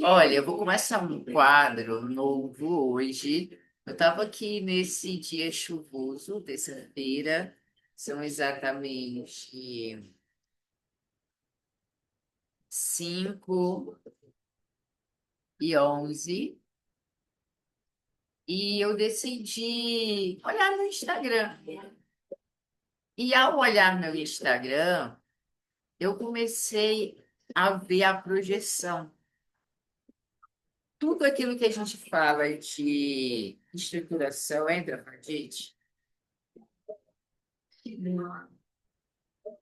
Olha, eu vou começar um quadro novo hoje. Eu estava aqui nesse dia chuvoso, terça-feira, são exatamente 5h11, e eu decidi olhar no Instagram. E ao olhar meu Instagram, eu comecei a ver a projeção. Tudo aquilo que a gente fala de estruturação entra para a gente.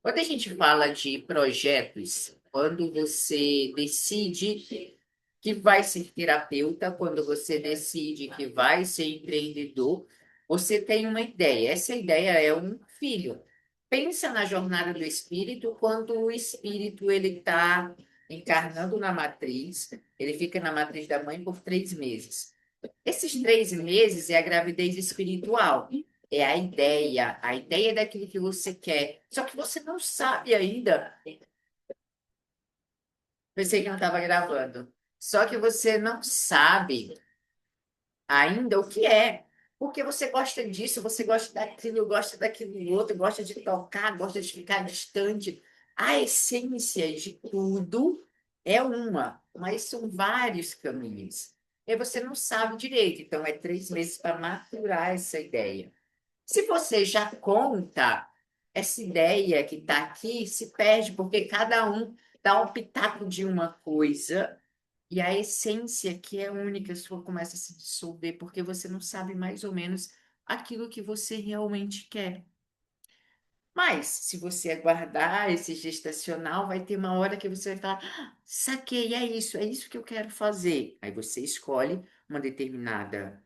Quando a gente fala de projetos, quando você decide que vai ser terapeuta, quando você decide que vai ser empreendedor, você tem uma ideia. Essa ideia é um filho. Pensa na jornada do espírito, quando o espírito ele está encarnando na matriz, ele fica na matriz da mãe por 3 meses. Esses 3 meses é a gravidez espiritual. É a ideia daquilo que você quer. Só que você não sabe ainda. Pensei que não estava gravando. Só que você não sabe ainda o que é. Porque você gosta disso, você gosta daquilo outro, gosta de tocar, gosta de ficar distante. A essência de tudo é uma, mas são vários caminhos. E você não sabe direito. Então, é 3 meses para maturar essa ideia. Se você já conta, essa ideia que está aqui se perde, porque cada um dá um pitaco de uma coisa, e a essência, que é única, sua, começa a se dissolver, porque você não sabe mais ou menos aquilo que você realmente quer. Mas, se você aguardar esse gestacional, vai ter uma hora que você vai falar: "Ah, saquei, é isso que eu quero fazer." Aí você escolhe uma determinada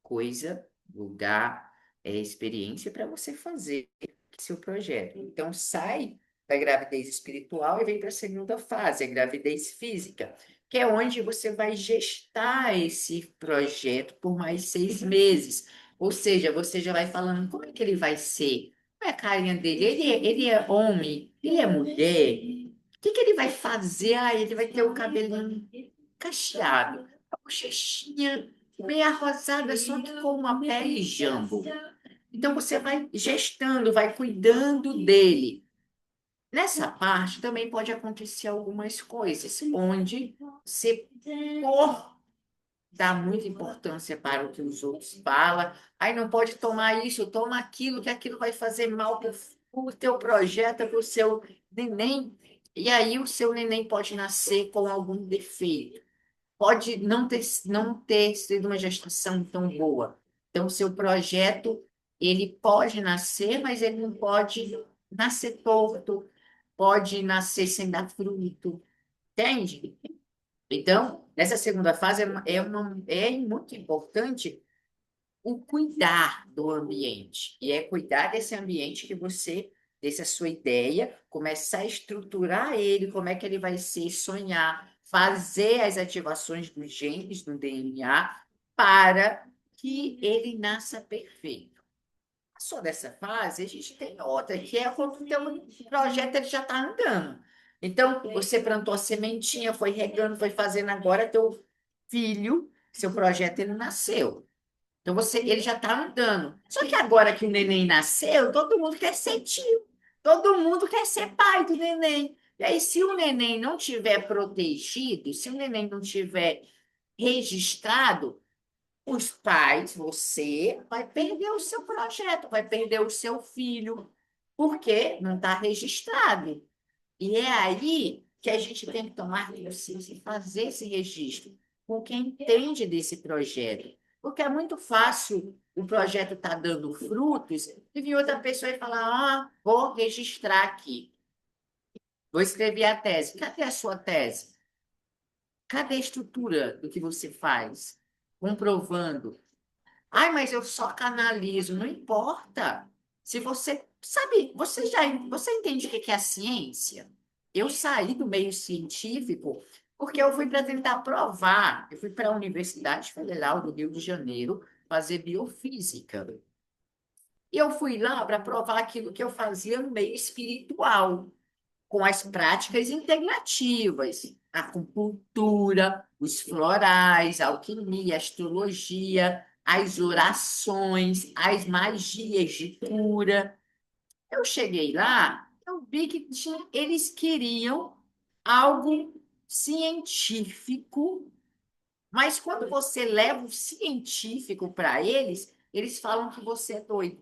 coisa, lugar, experiência para você fazer seu projeto. Então, sai da gravidez espiritual e vem para a segunda fase, a gravidez física, que é onde você vai gestar esse projeto por mais 6 meses. Ou seja, você já vai falando como é que ele vai ser, qual é a carinha dele, ele é homem, ele é mulher, o que que ele vai fazer? Ah, ele vai ter o cabelinho cacheado, a bochechinha meia rosada, só que com uma pele jambo. Então você vai gestando, vai cuidando dele. Nessa parte também pode acontecer algumas coisas, onde você, por dar muita importância para o que os outros falam, aí não pode tomar isso, toma aquilo, que aquilo vai fazer mal para o teu projeto, para o seu neném. E aí o seu neném pode nascer com algum defeito, pode não ter sido uma gestação tão boa. Então, o seu projeto, ele pode nascer, mas ele não pode nascer torto, pode nascer sem dar fruto, entende? Então, nessa segunda fase, é muito importante o cuidar do ambiente. E é cuidar desse ambiente que você, dessa sua ideia, começar a estruturar ele, como é que ele vai ser, sonhar, fazer as ativações dos genes no DNA para que ele nasça perfeito. Passou dessa fase, a gente tem outra, que é quando o teu projeto ele já está andando. Então, você plantou a sementinha, foi regando, foi fazendo agora, teu filho, seu projeto, ele nasceu. Então ele já está andando. Só que agora que o neném nasceu, todo mundo quer ser tio, todo mundo quer ser pai do neném. E aí, se o neném não tiver protegido, se o neném não tiver registrado, os pais, você vai perder o seu projeto, vai perder o seu filho, porque não está registrado. E é aí que a gente tem que tomar consciência e fazer esse registro com quem entende desse projeto. Porque é muito fácil o projeto estar dando frutos e vir outra pessoa e falar: "Ah, vou registrar aqui, vou escrever a tese." Cadê a sua tese? Cadê a estrutura do que você faz? Comprovando. Ai, mas eu só canalizo. Não importa. Se você sabe, você entende o que é a ciência? Eu saí do meio científico porque eu fui para tentar provar. Eu fui para a Universidade Federal do Rio de Janeiro fazer biofísica. E eu fui lá para provar aquilo que eu fazia no meio espiritual. com as práticas integrativas, a acupuntura, os florais, a alquimia, a astrologia, as orações, as magias de cura. Eu cheguei lá, eu vi que eles queriam algo científico, mas quando você leva o científico para eles, eles falam que você é doido.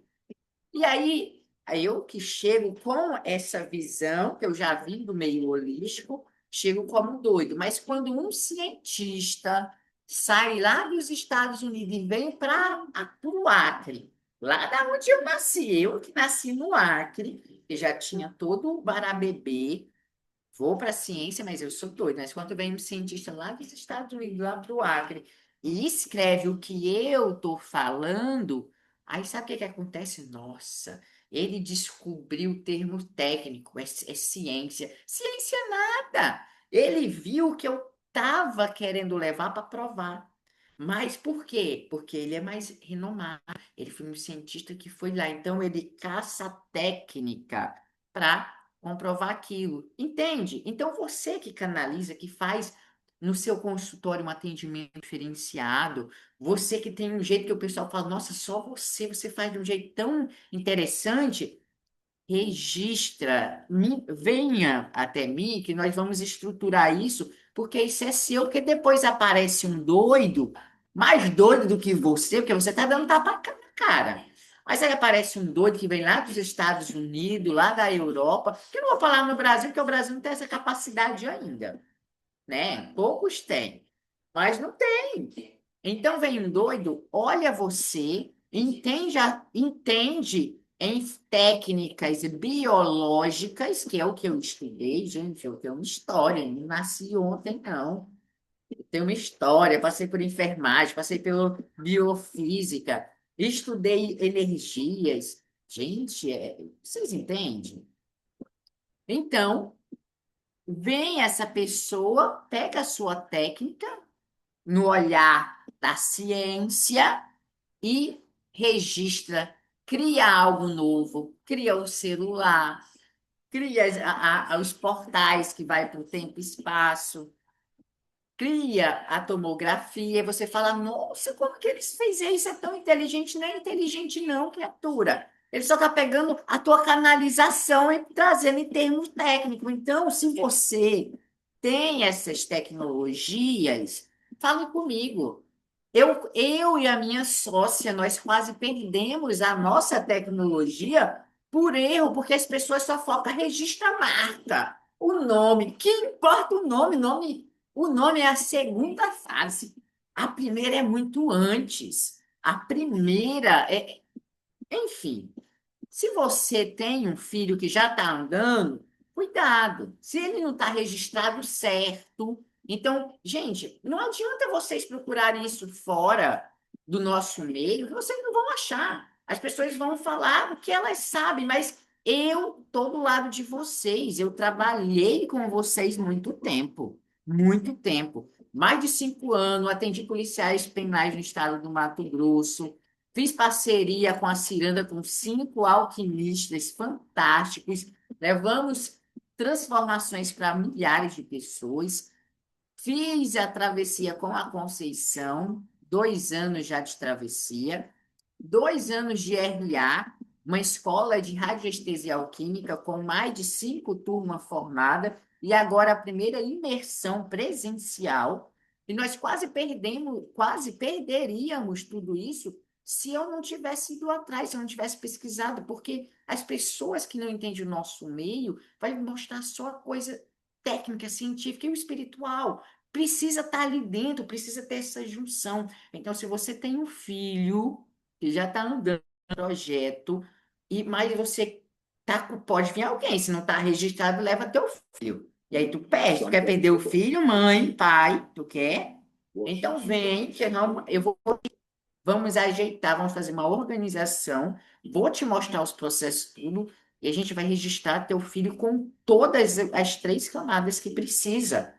E aí eu que chego com essa visão, que eu já vim do meio holístico, chego como doido. Mas quando um cientista sai lá dos Estados Unidos e vem para o Acre, lá da onde eu nasci, eu que nasci no Acre, que já tinha todo o Barabebê, vou para a ciência, mas eu sou doida. Mas quando vem um cientista lá dos Estados Unidos, lá para o Acre, e escreve o que eu estou falando, aí sabe o que que acontece? Nossa, ele descobriu o termo técnico, é ciência. Ciência nada! Ele viu que eu estava querendo levar para provar. Mas por quê? Porque ele é mais renomado. Ele foi um cientista que foi lá. Então, ele caça a técnica para comprovar aquilo. Entende? Então, você que canaliza, que faz no seu consultório um atendimento diferenciado, você que tem um jeito que o pessoal fala, nossa, só você faz de um jeito tão interessante, registra, venha até mim, que nós vamos estruturar isso, porque isso é seu, porque depois aparece um doido, mais doido do que você, porque você está dando tapa na cara. Mas aí aparece um doido que vem lá dos Estados Unidos, lá da Europa, que eu não vou falar no Brasil, porque o Brasil não tem essa capacidade ainda, né? Poucos têm, mas não tem. Então vem um doido, olha você, entende em técnicas biológicas, que é o que eu estudei, gente, eu tenho uma história, não nasci ontem, não. Eu tenho uma história, passei por enfermagem, passei pela biofísica, estudei energias. Gente, vocês entendem? Então, vem essa pessoa, pega a sua técnica, no olhar da ciência e registra, cria algo novo, cria o celular, cria os portais que vai para o tempo e espaço, cria a tomografia, e você fala, nossa, como que eles fez isso? É tão inteligente? Não é inteligente não, criatura. Ele só está pegando a tua canalização e trazendo em termos técnicos. Então, se você tem essas tecnologias, fale comigo. Eu e a minha sócia, nós quase perdemos a nossa tecnologia por erro, porque as pessoas só focam, registra a marca, o nome. Que importa o nome? O nome é a segunda fase. A primeira é muito antes. A primeira é. Enfim, se você tem um filho que já está andando, cuidado. Se ele não está registrado certo. Então, gente, não adianta vocês procurarem isso fora do nosso meio, que vocês não vão achar. As pessoas vão falar o que elas sabem, mas eu estou do lado de vocês. Eu trabalhei com vocês muito tempo. Muito tempo. Mais de 5 anos, atendi policiais penais no estado do Mato Grosso. Fiz parceria com a Ciranda, com 5 alquimistas fantásticos. Levamos transformações para milhares de pessoas. Fiz a travessia com a Conceição, 2 anos já de travessia, 2 anos de RA, uma escola de radiestesia alquímica com mais de 5 turmas formadas, e agora a primeira imersão presencial. E nós quase perderíamos tudo isso se eu não tivesse ido atrás, se eu não tivesse pesquisado, porque as pessoas que não entendem o nosso meio vai mostrar só a coisa técnica, científica e o espiritual. Precisa estar ali dentro, precisa ter essa junção. Então, se você tem um filho que já está andando no projeto, mas você pode vir alguém, se não está registrado, leva teu filho. E aí tu perde, tu quer perder o filho, mãe, pai, tu quer? Então vem, que vamos ajeitar, vamos fazer uma organização, vou te mostrar os processos tudo, e a gente vai registrar teu filho com todas as 3 camadas que precisa.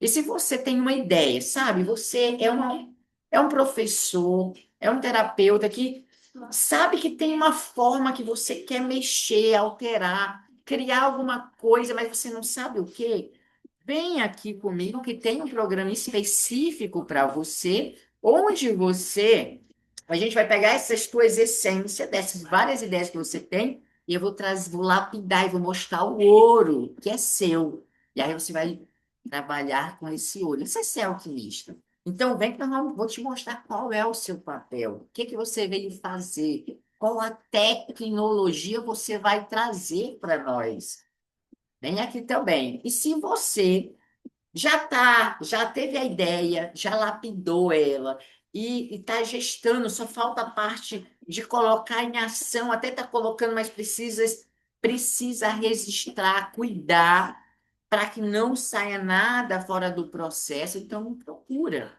E se você tem uma ideia, sabe? Você é um professor, é um terapeuta que sabe que tem uma forma que você quer mexer, alterar. criar alguma coisa, mas você não sabe o quê? Vem aqui comigo que tem um programa específico para você, onde a gente vai pegar essas tuas essências, dessas várias ideias que você tem, e eu vou trazer, vou lapidar e vou mostrar o ouro que é seu. E aí você vai trabalhar com esse ouro. Isso é ser alquimista. Então, vem que vou te mostrar qual é o seu papel, o que que você veio fazer, qual a tecnologia você vai trazer para nós. Vem aqui também. E se você já teve a ideia, já lapidou ela e está gestando, só falta a parte de colocar em ação, até está colocando, mas precisa registrar, cuidar para que não saia nada fora do processo, então procura.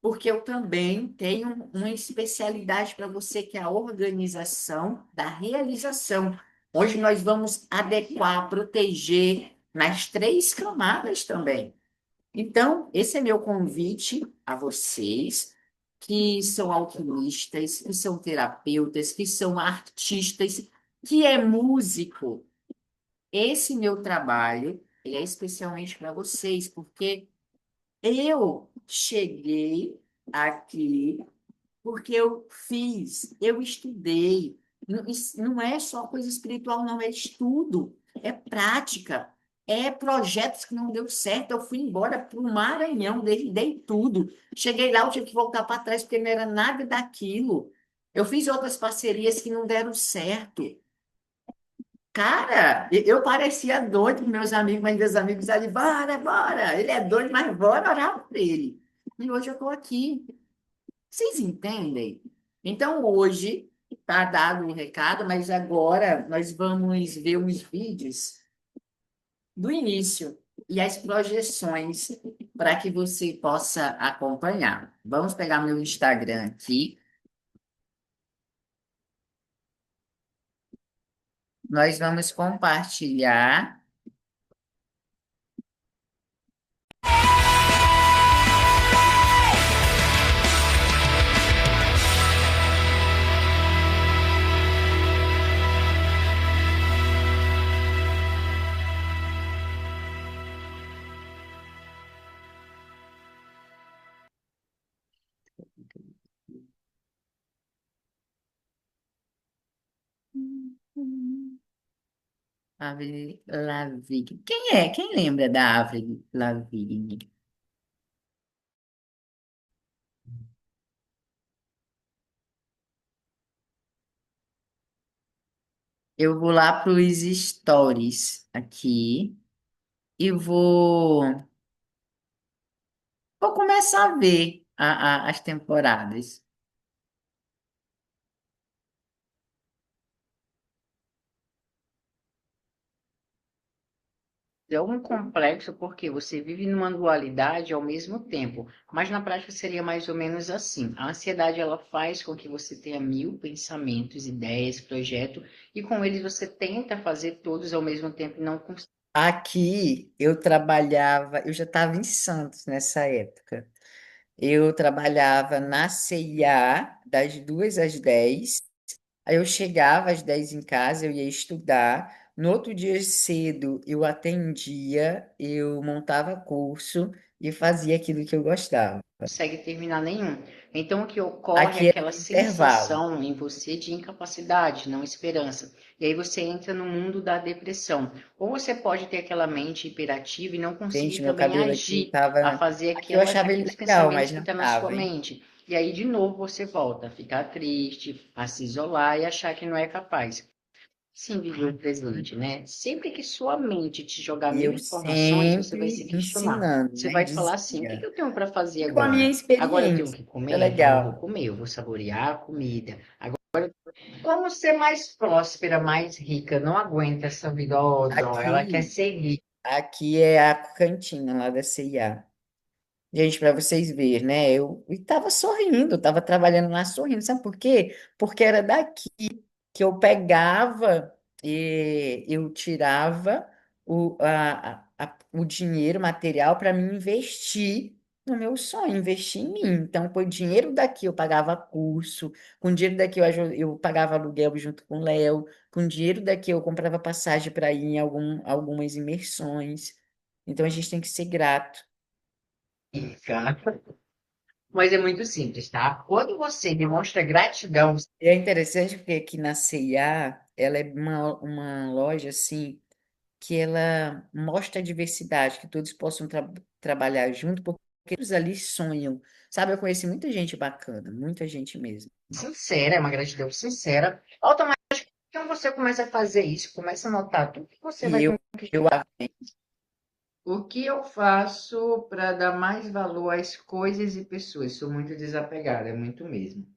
Porque eu também tenho uma especialidade para você, que é a organização da realização. Hoje nós vamos adequar, proteger nas três camadas também. Então, esse é meu convite a vocês que são alquimistas, que são terapeutas, que são artistas, que é músico. Esse meu trabalho, ele é especialmente para vocês, porque eu cheguei aqui porque eu fiz, eu estudei. Não, isso não é só coisa espiritual, não, é estudo, é prática, é projetos que não deu certo. Eu fui embora para o Maranhão, dei tudo. Cheguei lá, eu tive que voltar para trás, porque não era nada daquilo. Eu fiz outras parcerias que não deram certo. Cara, eu parecia doido com meus amigos, mas meus amigos ali, bora, bora. Ele é doido, mas bora orar por ele. E hoje eu estou aqui. Vocês entendem? Então, hoje está dado o recado, mas agora nós vamos ver uns vídeos do início e as projeções para que você possa acompanhar. Vamos pegar meu Instagram aqui. Nós vamos compartilhar. Avril Lavigne. Quem é? Quem lembra da Avril Lavigne? Eu vou lá para os stories aqui e vou começar a ver as temporadas. É um complexo porque você vive numa dualidade ao mesmo tempo, mas na prática seria mais ou menos assim. A ansiedade ela faz com que você tenha mil pensamentos, ideias, projetos, e com eles você tenta fazer todos ao mesmo tempo e não consegue. Aqui eu trabalhava, eu já estava em Santos nessa época. Eu trabalhava na CIA das 2 às 10. Aí eu chegava às 10 em casa, eu ia estudar. No outro dia cedo eu atendia, eu montava curso e fazia aquilo que eu gostava. Consegue terminar nenhum. Então, o que ocorre é Aqui é aquela intervalo. sensação em você de incapacidade, não esperança. E aí você entra no mundo da depressão. Ou você pode ter aquela mente hiperativa e não conseguir Gente, meu também cabelo aqui agir, a tava. fazer Aqui eu achava ele aqueles legal, pensamentos mas que não estão na sua tava, hein? mente. E aí, de novo, você volta a ficar triste, a se isolar e achar que não é capaz. Sim, viver o presente, né? Sempre que sua mente te jogar E mil eu informações, você vai se sempre questionar. ensinando, Você né? vai falar assim: o que Dizia. que eu tenho para fazer E com a minha agora? Agora eu tenho experiência, que é comer, então eu vou legal. comer, eu vou saborear a comida. Como ser mais próspera, mais rica? Não aguenta essa vida, ó, dó. Ela quer Aqui, ser rica. aqui é a cantina lá da CIA. Gente, para vocês verem, né? Eu estava sorrindo, estava trabalhando lá sorrindo. Sabe por quê? Porque era daqui que eu pegava e eu tirava o dinheiro material para me investir. no meu sonho, investir em mim. Então, com o dinheiro daqui eu pagava curso, com o dinheiro daqui eu pagava aluguel junto com o Léo, com o dinheiro daqui eu comprava passagem para ir em algumas imersões. Então, a gente tem que ser grato. Cara, mas é muito simples, tá? Quando você demonstra gratidão, E é interessante porque aqui na C&A, ela é uma loja assim que ela mostra a diversidade, que todos possam trabalhar junto, porque todos ali sonham. Sabe, eu conheci muita gente bacana, muita gente mesmo. sincera, é uma gratidão sincera, automaticamente quando você começa a fazer isso, começa a notar tudo que você E vai eu conquistar. O que eu faço para dar mais valor às coisas e pessoas? Sou muito desapegado, é muito mesmo.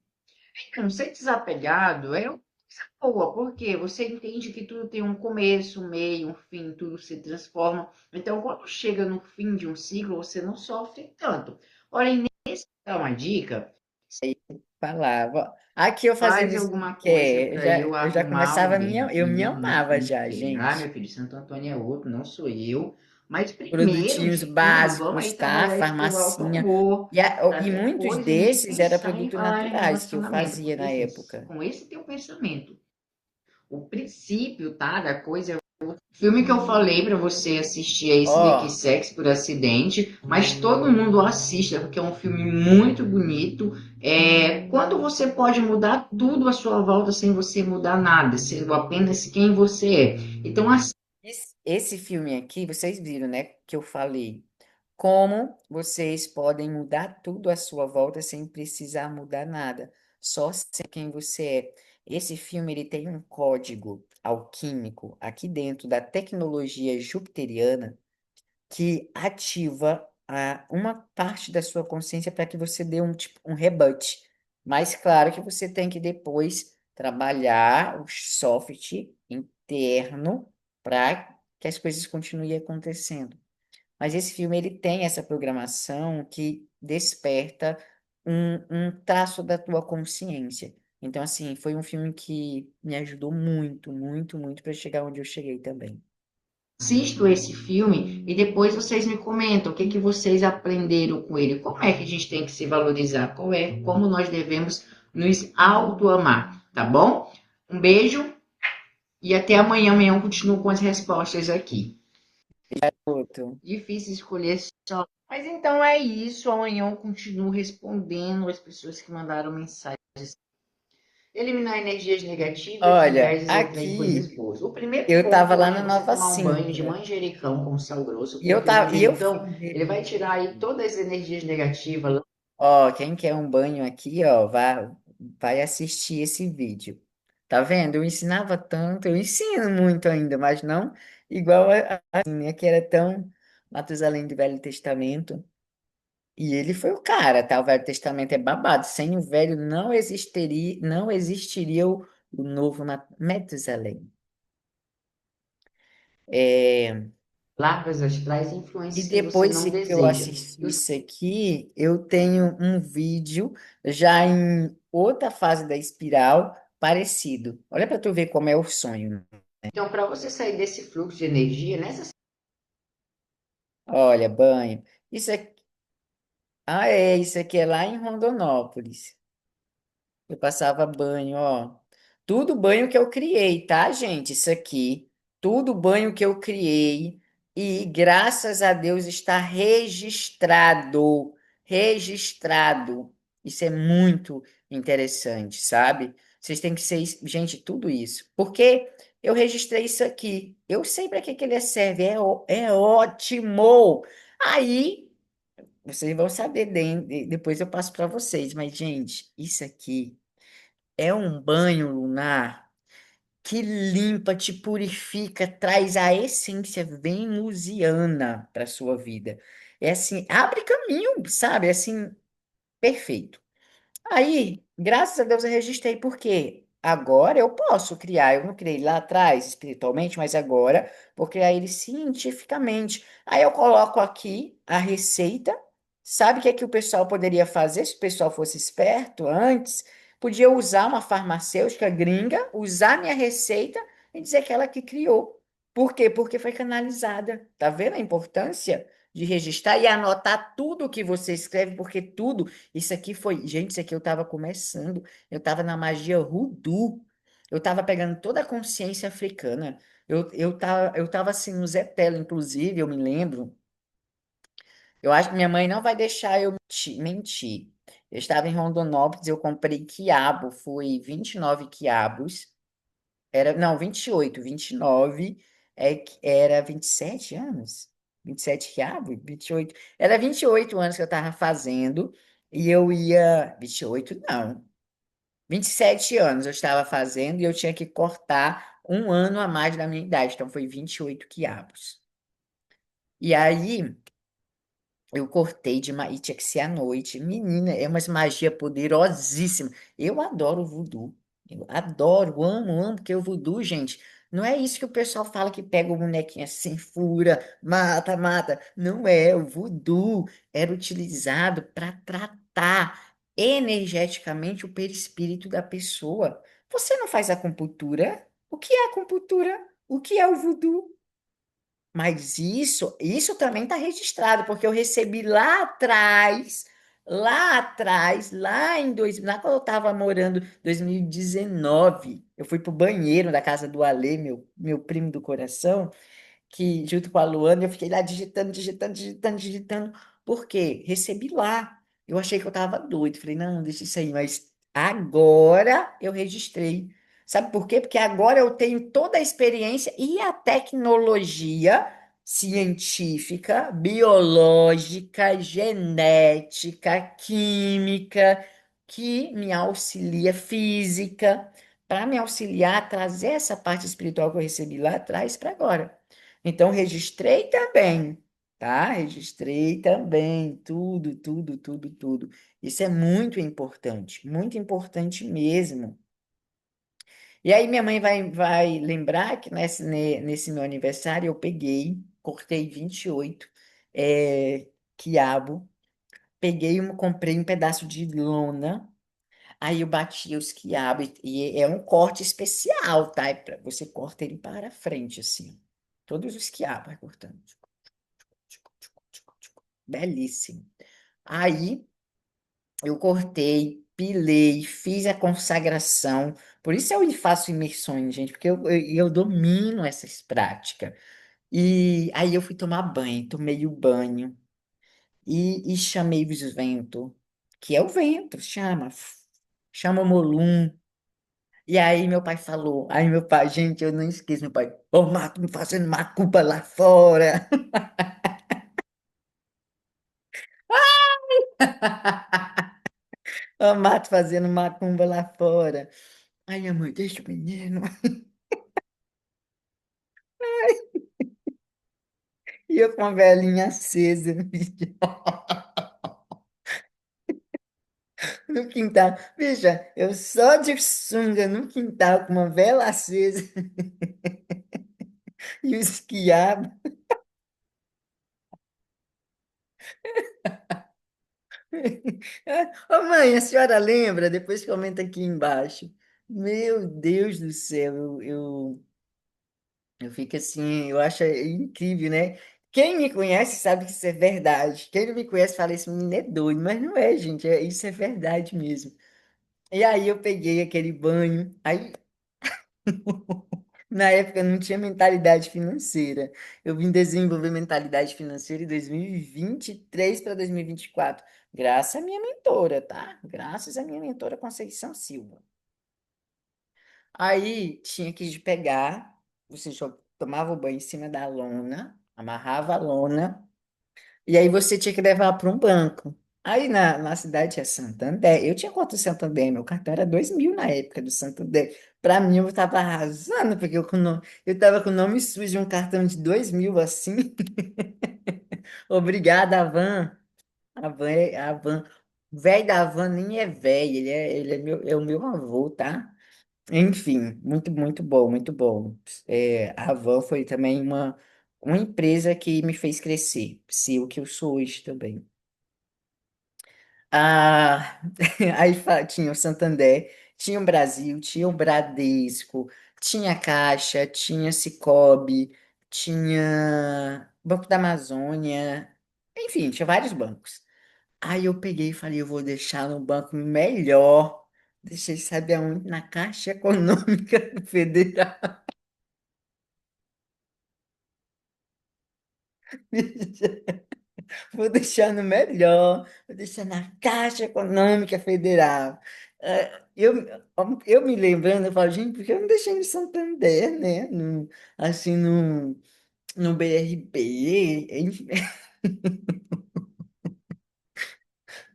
Então, ser desapegado é uma coisa boa, porque você entende que tudo tem um começo, um meio, um fim, tudo se transforma. Então, quando chega no fim de um ciclo, você não sofre tanto. Porém, dá uma dica, falava. Aqui eu fazendo faz alguma coisa skincare, para eu eu já arrumar começava alguém eu me que amava me já, queira. Ah, gente. meu filho, Santo Antônio é outro, não sou eu. Mas primeiro, Produtinhos de tudo, vamos básicos, aí tá? trabalhar esse teu Farmacinha. auto-amor, para E muitos depois a gente desses eram pensar em produtos falar em naturais que eu relacionamento. fazia Porque na assim, época. com esse teu pensamento, o princípio, tá, da coisa. O filme que eu falei pra você assistir é esse Nick Ó, Sex por acidente, mas todo mundo assista porque é um filme muito bonito. É, quando você pode mudar tudo à sua volta sem você mudar nada, sendo apenas quem você é. Então, assim, esse filme aqui, vocês viram, né, que eu falei. Como vocês podem mudar tudo à sua volta sem precisar mudar nada, só ser quem você é. Esse filme ele tem um código alquímico aqui dentro da tecnologia jupiteriana que ativa uma parte da sua consciência para que você dê um rebate. Mas claro que você tem que depois trabalhar o soft interno para que as coisas continuem acontecendo. Mas esse filme ele tem essa programação que desperta um traço da tua consciência. Então, assim, foi um filme que me ajudou muito, muito, muito para chegar onde eu cheguei também. assisto esse filme e depois vocês me comentam o que, que vocês aprenderam com ele, como é que a gente tem que se valorizar, como nós devemos nos auto-amar, tá bom? Um beijo e até amanhã. Amanhã eu continuo com as respostas aqui. Outro. Difícil escolher só. Mas então é isso. Amanhã eu continuo respondendo as pessoas que mandaram mensagem. Eliminar energias negativas e Olha, gases atrair coisas aqui boas. O primeiro eu tava ponto lá é na você Nova tomar um banho de Sintra manjericão com sal grosso, e eu porque o tava e eu manjericão fiz ele vai ele. tirar aí todas as energias negativas. Ó, quem quer um banho aqui, ó, vai assistir esse vídeo. Tá vendo? Eu ensinava tanto, eu ensino muito ainda, mas não igual assim, né, que era tão Matusalém do Velho Testamento. E ele foi o cara, tá? O Velho Testamento é babado. Sem o Velho não existiria o novo Matusalém. É, Larvas astrais e influências que você depois não que eu deseja. assisti isso aqui, eu tenho um vídeo já em outra fase da espiral parecido. Olha para tu ver como é o sonho. Então, para você sair desse fluxo de energia, nessa Olha, banho. Isso aqui é lá em Rondonópolis. Eu passava banho, ó. Tudo banho que eu criei, tá, gente? Isso aqui. Tudo banho que eu criei. E graças a Deus está registrado. Registrado. Isso é muito interessante, sabe? Vocês têm que ser. Gente, tudo isso. Porque eu registrei isso aqui. Eu sei para que que ele serve. É ótimo. Aí. Vocês vão saber, depois eu passo para vocês. Mas, gente, isso aqui. É um banho lunar que limpa, te purifica, traz a essência venusiana para sua vida. É assim, abre caminho, sabe? É assim, perfeito. Aí, graças a Deus eu registrei, porque agora eu posso criar. Eu não criei lá atrás espiritualmente, mas agora vou criar ele cientificamente. Aí eu coloco aqui a receita. Sabe o que é que o pessoal poderia fazer se o pessoal fosse esperto antes? Podia usar uma farmacêutica gringa, usar minha receita e dizer que ela que criou. Por quê? Porque foi canalizada. Tá vendo a importância de registrar e anotar tudo que você escreve, porque tudo, isso aqui foi, gente, isso aqui eu estava começando, eu estava na magia voodoo, eu estava pegando toda a consciência africana, eu tava assim no Zetelo, inclusive, eu me lembro, eu acho que minha mãe não vai deixar eu mentir. Eu estava em Rondonópolis, eu comprei quiabo, foi 29 quiabos, não, 28, 29 era 27 anos? 27 quiabos? 28. Era 28 anos que eu estava fazendo e eu ia. 28 não. 27 anos eu estava fazendo e eu tinha que cortar um ano a mais da minha idade, então foi 28 quiabos. E aí. Eu cortei e tinha que ser à noite. Menina, é uma magia poderosíssima. Eu adoro o voodoo. Eu adoro, amo, amo, porque o voodoo, gente, não é isso que o pessoal fala que pega o bonequinho assim, fura, mata, mata. Não é. O voodoo era utilizado para tratar energeticamente o perispírito da pessoa. Você não faz acupuntura? O que é acupuntura? O que é o voodoo? Mas isso também está registrado, porque eu recebi lá em lá quando eu estava morando, 2019, eu fui pro banheiro da casa do Alê, meu primo do coração, que junto com a Luana, eu fiquei lá digitando, digitando, digitando, digitando, porque recebi lá. Eu achei que eu estava doido, falei, não, deixa isso aí, mas agora eu registrei. Sabe por quê? Porque agora eu tenho toda a experiência e a tecnologia científica, biológica, genética, química, que me auxilia, física, para me auxiliar a trazer essa parte espiritual que eu recebi lá atrás para agora. Então, registrei também, tá? Registrei também, tudo, tudo, tudo, tudo. Isso é muito importante mesmo. E aí, minha mãe vai lembrar que nesse meu aniversário eu peguei, cortei 28 quiabo, comprei um pedaço de lona. Aí eu bati os quiabos, e é um corte especial, tá? Você corta ele para frente, assim. Todos os quiabos, vai cortando. Belíssimo. Aí eu cortei, pilei, fiz a consagração. Por isso eu faço imersões, gente, porque eu domino essas práticas. E aí eu fui tomar banho, tomei o banho e chamei os ventos, que é o vento, chama o Molum. E aí meu pai falou, aí meu pai, gente, eu não esqueço, meu pai, ô Mato, me fazendo macumba lá fora. Ô Mato fazendo macumba lá fora. Aí a mãe, deixa o menino. E eu com a velhinha acesa no quintal. Veja, eu só de sunga no quintal com uma vela acesa e os quiabos. Ô mãe, a senhora lembra? Depois comenta aqui embaixo. Meu Deus do céu, eu fico assim, eu acho incrível, né? Quem me conhece sabe que isso é verdade. Quem não me conhece fala, esse menino é doido, mas não é, gente, isso é verdade mesmo. E aí eu peguei aquele banho, aí na época eu não tinha mentalidade financeira. Eu vim desenvolver mentalidade financeira em 2023 para 2024, graças à minha mentora, tá? Graças à minha mentora Conceição Silva. Aí tinha que pegar, você só tomava o banho em cima da lona, amarrava a lona, e aí você tinha que levar para um banco. Aí na cidade tinha Santander, eu tinha conta do Santander, meu cartão era 2.000 na época do Santander. Para mim eu estava arrasando, porque eu estava com o nome sujo de um cartão de 2.000 assim. Obrigada, Avan. A Van. O velho da Van nem é velho, é o meu avô, tá? Enfim, muito, muito bom, muito bom. A Van foi também uma empresa que me fez crescer, ser o que eu sou hoje também. Ah, aí tinha o Santander, tinha o Brasil, tinha o Bradesco, tinha a Caixa, tinha Sicoob, tinha Banco da Amazônia. Enfim, tinha vários bancos. Aí eu peguei e falei, eu vou deixar no banco melhor. Deixei, sabe aonde? Na Caixa Econômica Federal. Vou deixar no melhor, vou deixar na Caixa Econômica Federal. Eu me lembrando, eu falo, gente, por que eu não deixei no Santander, né? No, assim, no BRB, enfim.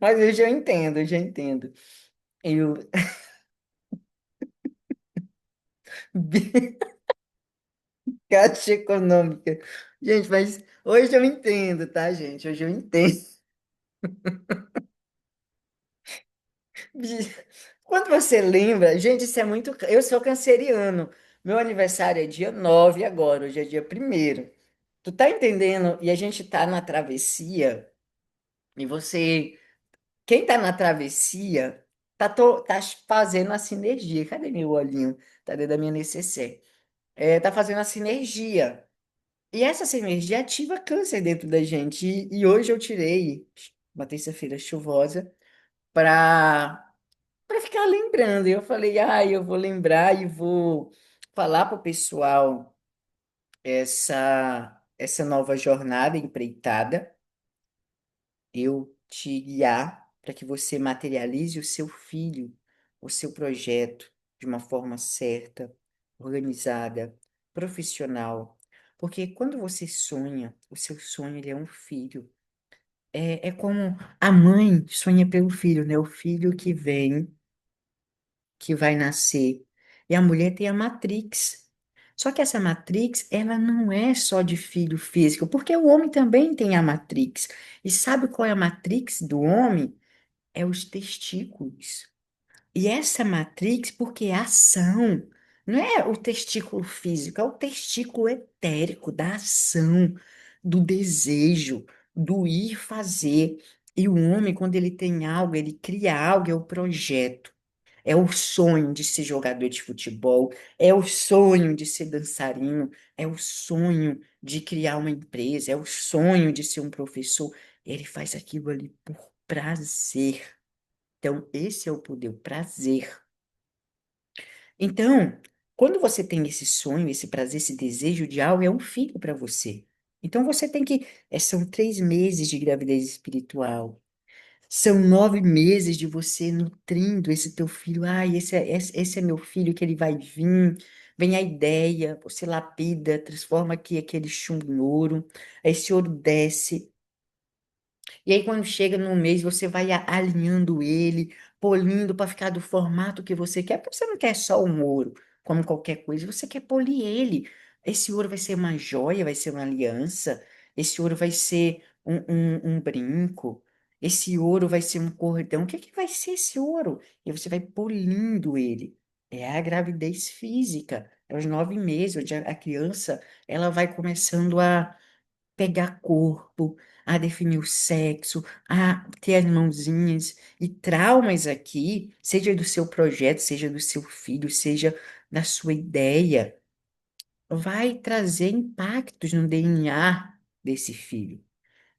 Mas eu já entendo, eu já entendo. Eu, Caixa Econômica. Gente, mas hoje eu entendo, tá, gente? Hoje eu entendo. Quando você lembra, gente, isso é muito. Eu sou canceriano. Meu aniversário é dia 9 agora, hoje é dia primeiro. Tu tá entendendo? E a gente tá na travessia, e você. Quem tá na travessia tá fazendo a sinergia. Cadê meu olhinho? Tá dentro da minha necessaire. Tá fazendo a sinergia. E essa sinergia ativa câncer dentro da gente. E hoje eu tirei uma terça-feira chuvosa para ficar lembrando. E eu falei, eu vou lembrar e vou falar para o pessoal essa nova jornada empreitada, eu te guiar para que você materialize o seu filho, o seu projeto de uma forma certa, organizada, profissional. Porque quando você sonha, o seu sonho ele é um filho. É como a mãe sonha pelo filho, né? O filho que vem, que vai nascer. E a mulher tem a matrix. Só que essa matrix, ela não é só de filho físico, porque o homem também tem a matrix. E sabe qual é a matrix do homem? É os testículos. E essa matrix, porque é ação, não é o testículo físico, é o testículo etérico da ação, do desejo, do ir fazer. E o homem, quando ele tem algo, ele cria algo, é o projeto. É o sonho de ser jogador de futebol, é o sonho de ser dançarino, é o sonho de criar uma empresa, é o sonho de ser um professor. Ele faz aquilo ali por prazer. Então, esse é o poder, o prazer. Então, quando você tem esse sonho, esse prazer, esse desejo de algo, é um filho para você. Então, você tem que. São 3 meses de gravidez espiritual. São 9 meses de você nutrindo esse teu filho. Esse é meu filho que ele vai vir. Vem a ideia, você lapida, transforma aqui aquele chumbo em ouro. Aí esse ouro desce. E aí, quando chega no mês, você vai alinhando ele, polindo para ficar do formato que você quer, porque você não quer só um ouro, como qualquer coisa, você quer polir ele. Esse ouro vai ser uma joia, vai ser uma aliança, esse ouro vai ser um brinco, esse ouro vai ser um cordão. O que é que vai ser esse ouro? E você vai polindo ele. É a gravidez física, é os 9 meses, onde a criança ela vai começando a pegar corpo, a definir o sexo, a ter as mãozinhas e traumas aqui, seja do seu projeto, seja do seu filho, seja da sua ideia, vai trazer impactos no DNA desse filho.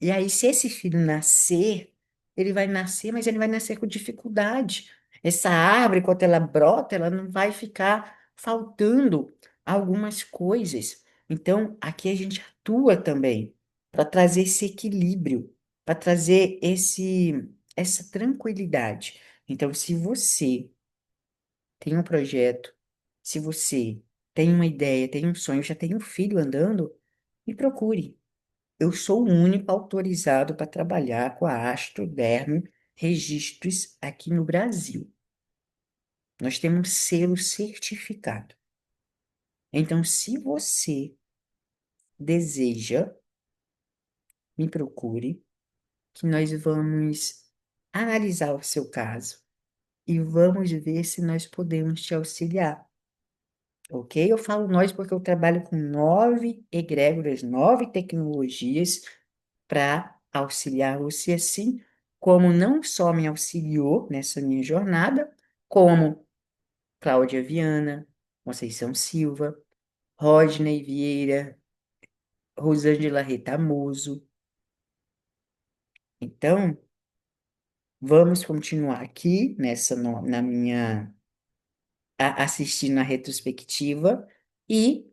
E aí, se esse filho nascer, ele vai nascer, mas ele vai nascer com dificuldade. Essa árvore, quando ela brota, ela não vai ficar faltando algumas coisas. Então, aqui a gente atua também para trazer esse equilíbrio, para trazer essa tranquilidade. Então, se você tem um projeto, se você tem uma ideia, tem um sonho, já tem um filho andando, me procure. Eu sou o único autorizado para trabalhar com a Astroderm Registros aqui no Brasil. Nós temos selo certificado. Então, se você deseja, me procure, que nós vamos analisar o seu caso e vamos ver se nós podemos te auxiliar. Ok? Eu falo nós porque eu trabalho com 9 egrégoras, 9 tecnologias para auxiliar você assim, como não só me auxiliou nessa minha jornada, como Cláudia Viana, Conceição Silva, Rodney Vieira, Rosângela Retamoso, Então, vamos continuar aqui nessa na minha assistindo a retrospectiva e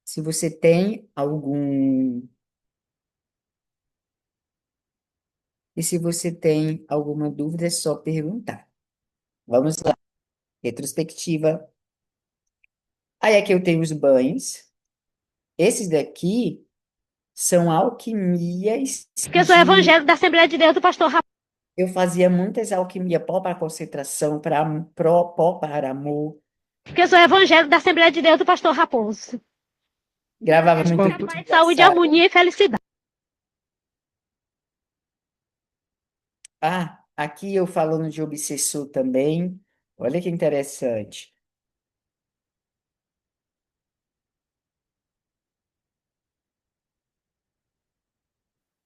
se você tem alguma dúvida, é só perguntar. Vamos lá, retrospectiva. Aí aqui eu tenho os banhos. Esses daqui são alquimias Porque eu sou de. evangélico da Assembleia de Deus do pastor Raposo. Eu fazia muitas alquimias, pó para concentração, pó para amor. Porque eu sou evangélico da Assembleia de Deus do pastor Raposo. Gravava muito Desejo vídeo paz, saúde, engraçado. harmonia e felicidade. Ah, aqui eu falando de obsessor também. Olha que interessante.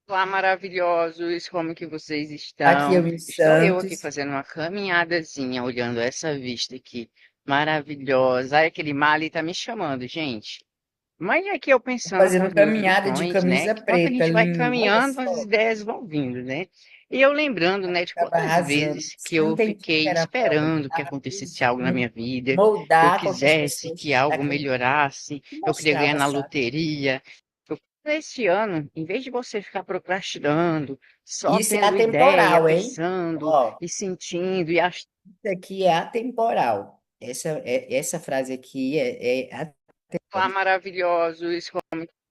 Olá, maravilhosos, como que vocês Aqui estão? eu em Estou eu aqui Santos, fazendo uma caminhadazinha, olhando essa vista aqui, maravilhosa. Ai, aquele mar ali tá me chamando, gente. Mas aqui eu pensando com fazendo as minhas caminhada de lições, né? camisa Que enquanto a preta, gente vai lindo. Olha caminhando, as só, ideias vão vindo, né? E eu lembrando, né, de estava quantas arrasando. vezes que Você não eu entendi o que fiquei era foda. esperando que Estava acontecesse algo na quisendo minha vida, que eu moldar com que as quisesse que pessoas algo acreditavam melhorasse, e eu queria ganhar mostrava, na sabe? loteria. Esse ano, em vez de você ficar procrastinando, só Isso é tendo ideia, atemporal, hein? pensando Ó, e sentindo e achando. isso aqui é atemporal. Essa frase aqui é Olá, atemporal. maravilhosos.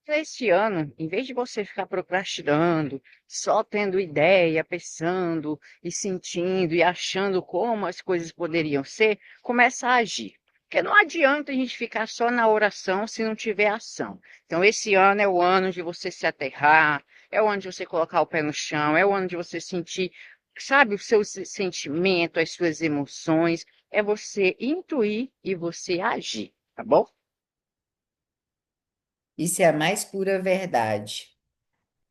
Esse ano, em vez de você ficar procrastinando, só tendo ideia, pensando e sentindo e achando como as coisas poderiam ser, começa a agir. Porque não adianta a gente ficar só na oração se não tiver ação. Então, esse ano é o ano de você se aterrar, é o ano de você colocar o pé no chão, é o ano de você sentir, sabe, o seu sentimento, as suas emoções, é você intuir e você agir, tá bom? Isso é a mais pura verdade.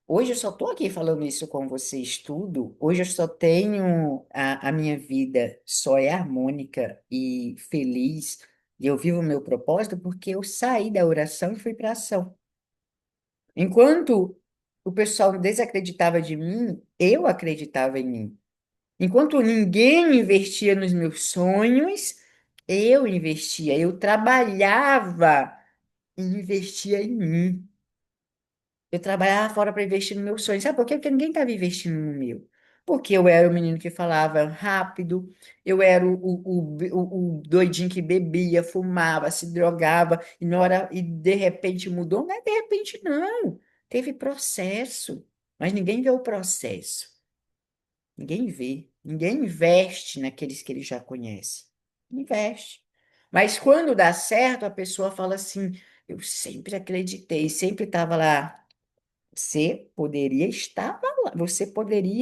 Hoje eu só estou aqui falando isso com vocês tudo. Hoje eu só tenho a minha vida só é harmônica e feliz. E eu vivo o meu propósito porque eu saí da oração e fui para a ação. Enquanto o pessoal desacreditava de mim, eu acreditava em mim. Enquanto ninguém investia nos meus sonhos, eu investia. Eu trabalhava e investia em mim. Eu trabalhava fora para investir no meu sonho. Sabe por quê? Porque ninguém estava investindo no meu. Porque eu era o menino que falava rápido, eu era o doidinho que bebia, fumava, se drogava, e, e de repente mudou. Não é de repente, não. Teve processo, mas ninguém vê o processo. Ninguém vê. Ninguém investe naqueles que ele já conhece. Investe. Mas quando dá certo, a pessoa fala assim: eu sempre acreditei, sempre estava lá. Você poderia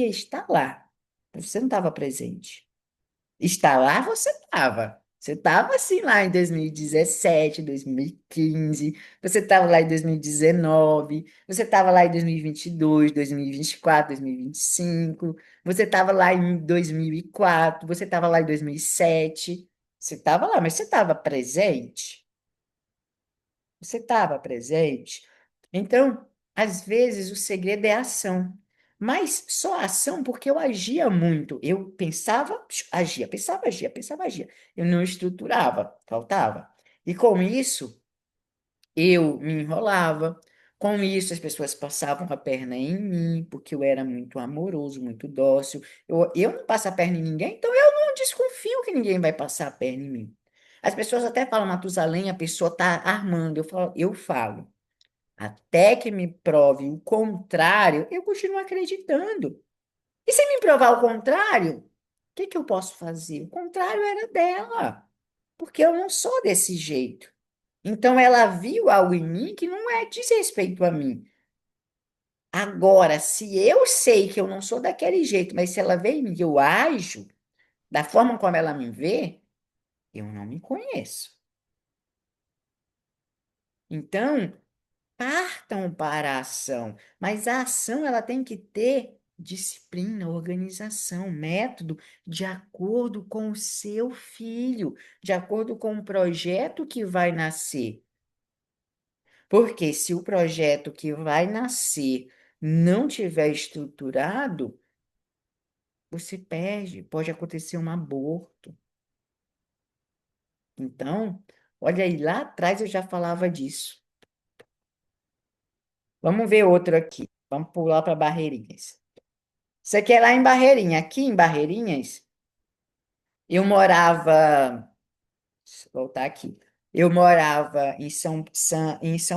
estar lá. Você não estava presente. Estar lá, você estava. Você estava assim lá em 2017, 2015, você estava lá em 2019, você estava lá em 2022, 2024, 2025, você estava lá em 2004, você estava lá em 2007. Você estava lá, mas você estava presente? Você estava presente? Então, às vezes, o segredo é a ação. Mas só a ação porque eu agia muito. Eu pensava, agia, pensava, agia, pensava, agia. Eu não estruturava, faltava. E com isso, eu me enrolava. Com isso, as pessoas passavam a perna em mim, porque eu era muito amoroso, muito dócil. Eu não passo a perna em ninguém, então eu não desconfio que ninguém vai passar a perna em mim. As pessoas até falam, Matusalém, a pessoa está armando. Eu falo, até que me prove o contrário, eu continuo acreditando. E se me provar o contrário, o que que eu posso fazer? O contrário era dela, porque eu não sou desse jeito. Então ela viu algo em mim que não é diz respeito a mim. Agora, se eu sei que eu não sou daquele jeito, mas se ela vê em mim que eu ajo da forma como ela me vê, eu não me conheço. Então, partam para a ação, mas a ação ela tem que ter disciplina, organização, método, de acordo com o seu filho, de acordo com o projeto que vai nascer. Porque se o projeto que vai nascer não tiver estruturado, você perde, pode acontecer um aborto. Então, olha aí, lá atrás eu já falava disso. Vamos ver outro aqui. Vamos pular para Barreirinhas. Isso aqui é lá em Barreirinha. Aqui em Barreirinhas, eu morava. Deixa eu voltar aqui. Eu morava em São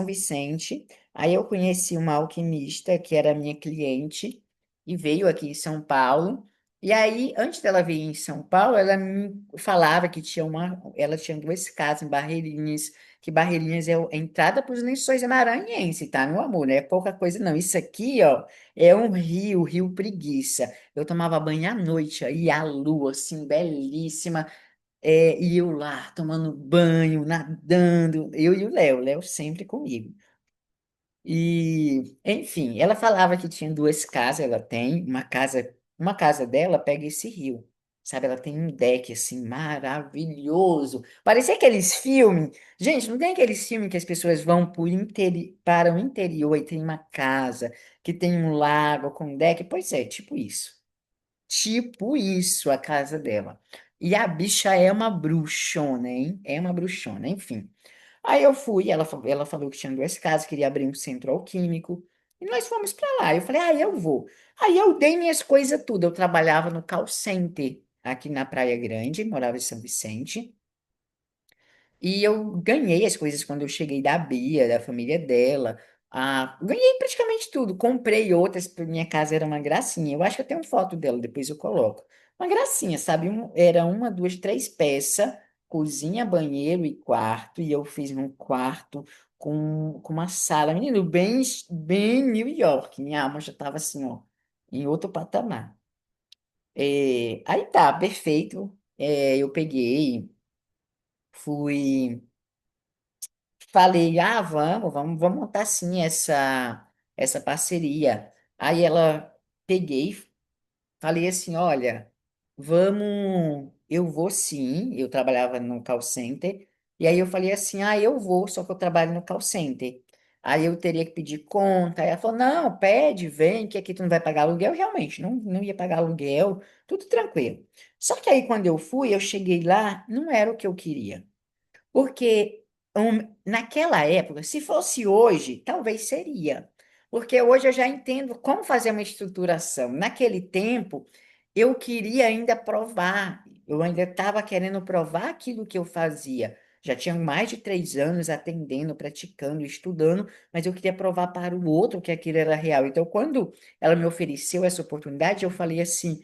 Vicente. Aí eu conheci uma alquimista que era minha cliente e veio aqui em São Paulo. E aí, antes dela vir em São Paulo, ela me falava que ela tinha duas casas em Barreirinhas, que Barreirinhas é a entrada para os Lençóis Maranhenses, tá, meu amor? Não é pouca coisa, não. Isso aqui, ó, é um rio, Rio Preguiça. Eu tomava banho à noite, aí a lua, assim, belíssima. E eu lá tomando banho, nadando, eu e o Léo sempre comigo. E, enfim, ela falava que tinha duas casas, ela tem uma casa dela pega esse rio, sabe? Ela tem um deck assim maravilhoso. Parecia aqueles filmes, gente, não tem aqueles filmes que as pessoas vão para o interior e tem uma casa que tem um lago com um deck? Pois é, tipo isso. Tipo isso, a casa dela. E a bicha é uma bruxona, hein? É uma bruxona, enfim. Aí eu fui, ela falou que tinha duas casas, queria abrir um centro alquímico. E nós fomos pra lá. Eu falei, eu vou. Aí eu dei minhas coisas tudo. Eu trabalhava no call center aqui na Praia Grande, morava em São Vicente. E eu ganhei as coisas quando eu cheguei da Bia, da família dela. Ganhei praticamente tudo. Comprei outras, porque minha casa era uma gracinha. Eu acho que eu tenho foto dela, depois eu coloco. Uma gracinha, sabe? Era uma, duas, três peças, cozinha, banheiro e quarto. E eu fiz um quarto com uma sala. Menino, bem New York. Minha alma já estava assim, ó, em outro patamar. Aí tá, perfeito. Eu peguei, fui. Falei, vamos montar sim essa parceria. Aí ela peguei, falei assim, olha, eu vou sim, eu trabalhava no call center, e aí eu falei assim, eu vou, só que eu trabalho no call center. Aí eu teria que pedir conta, aí ela falou, não, pede, vem, que aqui tu não vai pagar aluguel. Realmente, não ia pagar aluguel, tudo tranquilo. Só que aí quando eu fui, eu cheguei lá, não era o que eu queria. Porque naquela época, se fosse hoje, talvez seria. Porque hoje eu já entendo como fazer uma estruturação. Naquele tempo, eu queria ainda provar, eu ainda estava querendo provar aquilo que eu fazia. Já tinha mais de 3 anos atendendo, praticando, estudando, mas eu queria provar para o outro que aquilo era real. Então, quando ela me ofereceu essa oportunidade, eu falei assim.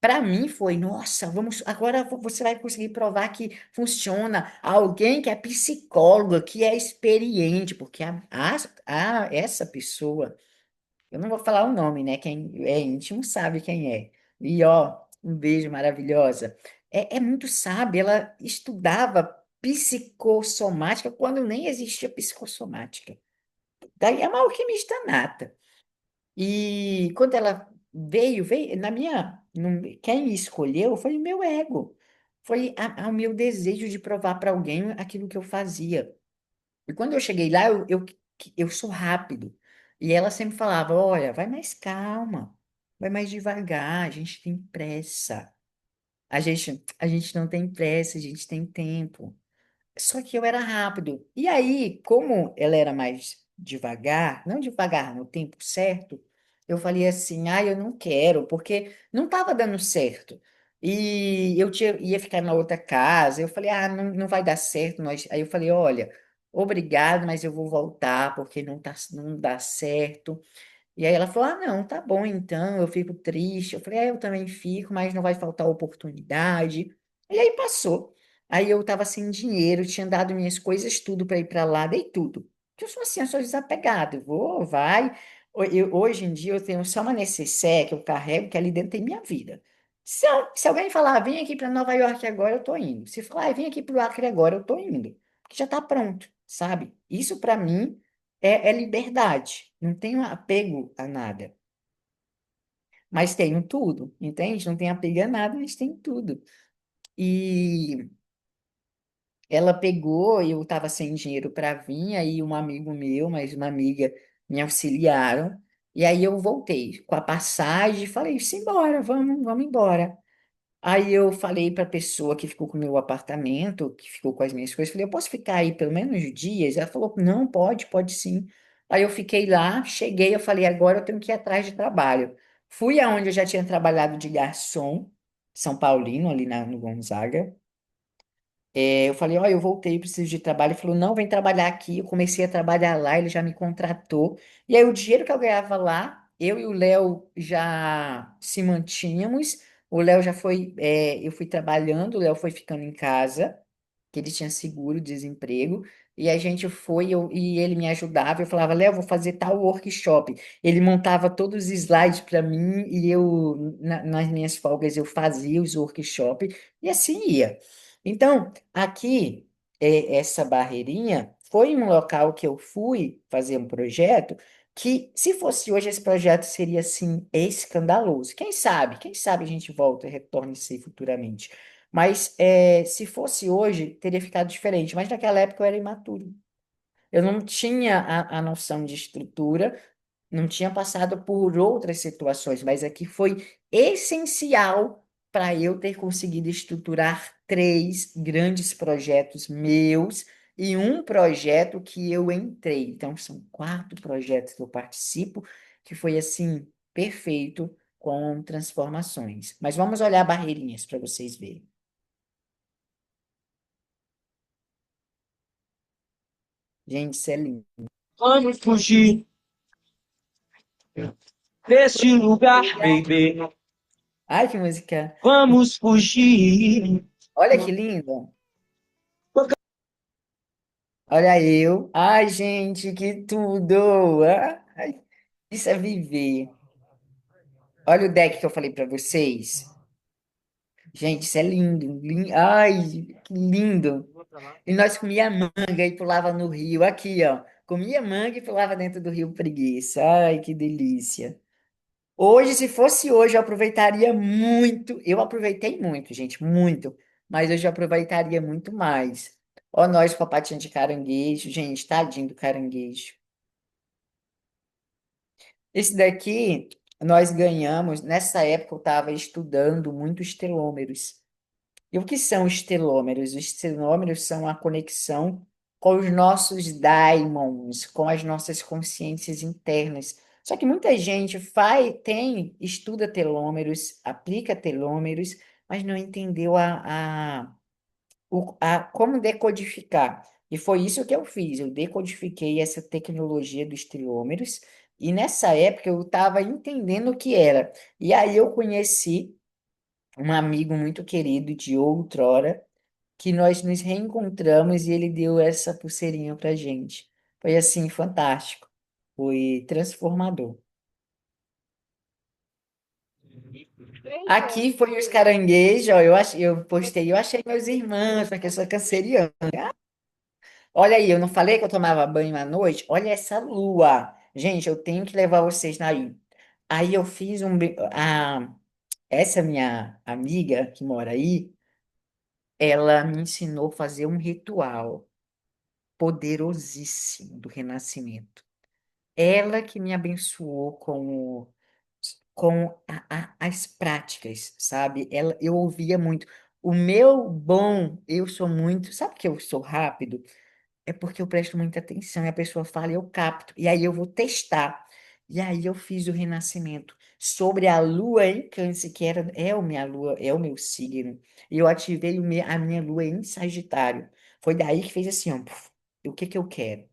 Para mim foi, nossa, agora você vai conseguir provar que funciona. Alguém que é psicóloga, que é experiente, porque essa pessoa, eu não vou falar o nome, né? Quem é íntimo sabe quem é. E ó, um beijo maravilhosa. É muito sábia, ela estudava psicossomática quando nem existia psicossomática. Daí é uma alquimista nata. E quando ela veio quem me escolheu foi o meu ego. Foi o meu desejo de provar para alguém aquilo que eu fazia. E quando eu cheguei lá, eu sou rápido. E ela sempre falava: olha, vai mais calma, vai mais devagar, a gente tem pressa. A gente não tem pressa, a gente tem tempo. Só que eu era rápido. E aí, como ela era mais devagar, não devagar, no tempo certo, eu falei assim: eu não quero, porque não estava dando certo. E ia ficar na outra casa. Eu falei: não vai dar certo. Aí eu falei: olha, obrigado, mas eu vou voltar, porque não dá certo. E aí ela falou: não, tá bom, então, eu fico triste. Eu falei: eu também fico, mas não vai faltar oportunidade. E aí passou. Aí eu tava sem dinheiro, tinha dado minhas coisas tudo para ir para lá, dei tudo. Porque eu sou assim, eu sou desapegado. Eu vou, vai. Hoje em dia eu tenho só uma necessaire que eu carrego, que ali dentro tem minha vida. Se alguém falar, vem aqui para Nova York agora, eu tô indo. Se falar, vem aqui para o Acre agora, eu tô indo. Porque já tá pronto, sabe? Isso para mim é liberdade. Não tenho apego a nada. Mas tenho tudo, entende? Não tenho apego a nada, mas tenho tudo. E ela pegou, eu estava sem dinheiro para vir, aí um amigo meu, mais uma amiga me auxiliaram. E aí eu voltei com a passagem, falei, simbora, vamos embora. Aí eu falei para a pessoa que ficou com o meu apartamento, que ficou com as minhas coisas, falei, eu posso ficar aí pelo menos dias? Ela falou, não, pode sim. Aí eu fiquei lá, cheguei, eu falei, agora eu tenho que ir atrás de trabalho. Fui aonde eu já tinha trabalhado de garçom, São Paulino, ali no Gonzaga. Eu falei, ó, eu voltei, preciso de trabalho. Ele falou, não, vem trabalhar aqui. Eu comecei a trabalhar lá, ele já me contratou. E aí o dinheiro que eu ganhava lá, eu e o Léo já se mantínhamos. O Léo já foi, eu fui trabalhando, o Léo foi ficando em casa, que ele tinha seguro-desemprego. E a gente foi, e ele me ajudava. Eu falava, Léo, vou fazer tal workshop. Ele montava todos os slides para mim e eu, nas minhas folgas, eu fazia os workshops e assim ia. Então, aqui, essa barreirinha foi um local que eu fui fazer um projeto que, se fosse hoje, esse projeto seria, assim, escandaloso. Quem sabe a gente volta e retorne isso aí futuramente. Mas, se fosse hoje, teria ficado diferente. Mas naquela época eu era imaturo. Eu não tinha a noção de estrutura, não tinha passado por outras situações, mas aqui foi essencial para eu ter conseguido estruturar três grandes projetos meus e um projeto que eu entrei. Então, são quatro projetos que eu participo, que foi assim, perfeito, com transformações. Mas vamos olhar barreirinhas para vocês verem. Gente, isso é lindo. Vamos fugir desse lugar, baby. Ai, que música! Vamos fugir. Olha que lindo! Olha eu. Ai, gente, que tudo! Ai, isso é viver. Olha o deck que eu falei para vocês. Gente, isso é lindo, ai, que lindo. E nós comia manga e pulava no rio. Aqui, ó. Comia manga e pulava dentro do rio Preguiça. Ai, que delícia. Hoje, se fosse hoje, eu aproveitaria muito. Eu aproveitei muito, gente, muito. Mas hoje eu aproveitaria muito mais. Ó, nós com a patinha de caranguejo. Gente, tadinho do caranguejo. Esse daqui nós ganhamos. Nessa época eu estava estudando muitos telômeros. E o que são os telômeros? Os telômeros são a conexão com os nossos daimons, com as nossas consciências internas. Só que muita gente estuda telômeros, aplica telômeros, mas não entendeu como decodificar. E foi isso que eu fiz. Eu decodifiquei essa tecnologia dos telômeros, e nessa época eu estava entendendo o que era. E aí eu conheci um amigo muito querido de outrora, que nós nos reencontramos e ele deu essa pulseirinha pra gente. Foi assim, fantástico. Foi transformador. Aqui foi os caranguejos, ó, eu postei, eu achei meus irmãos, porque eu sou canceriana. Olha aí, eu não falei que eu tomava banho à noite? Olha essa lua. Gente, eu tenho que levar vocês aí. Aí eu fiz essa minha amiga que mora aí, ela me ensinou a fazer um ritual poderosíssimo do renascimento. Ela que me abençoou com as práticas, sabe? Eu ouvia muito. O meu bom, eu sou muito. Sabe que eu sou rápido? É porque eu presto muita atenção e a pessoa fala, eu capto. E aí eu vou testar. E aí eu fiz o renascimento sobre a lua em Câncer, que é a minha lua, é o meu signo. E eu ativei a minha lua em Sagitário. Foi daí que fez assim, ó, puf, o que que eu quero?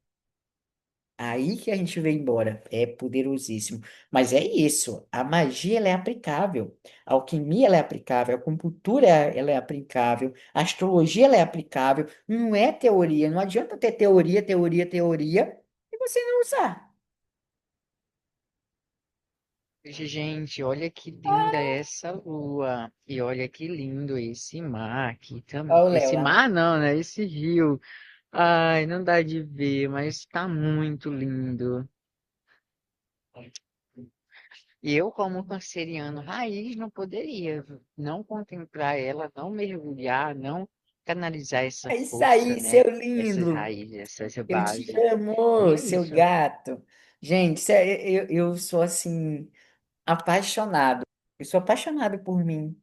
Aí que a gente veio embora. É poderosíssimo. Mas é isso. A magia ela é aplicável. A alquimia ela é aplicável. A acupuntura ela é aplicável. A astrologia ela é aplicável. Não é teoria. Não adianta ter teoria, teoria, teoria e você não usar. Gente, olha que linda essa lua. E olha que lindo esse mar aqui também. Olha o Léo Esse lá. mar não, né? Esse rio. Ai, não dá de ver, mas tá muito lindo. E eu, como canceriano raiz, não poderia não contemplar ela, não mergulhar, não canalizar essa É isso força, aí, né? seu Essas lindo. raízes, essas Eu te bases. E amo, é seu isso. gato. Gente, eu sou assim, apaixonado. Eu sou apaixonado por mim.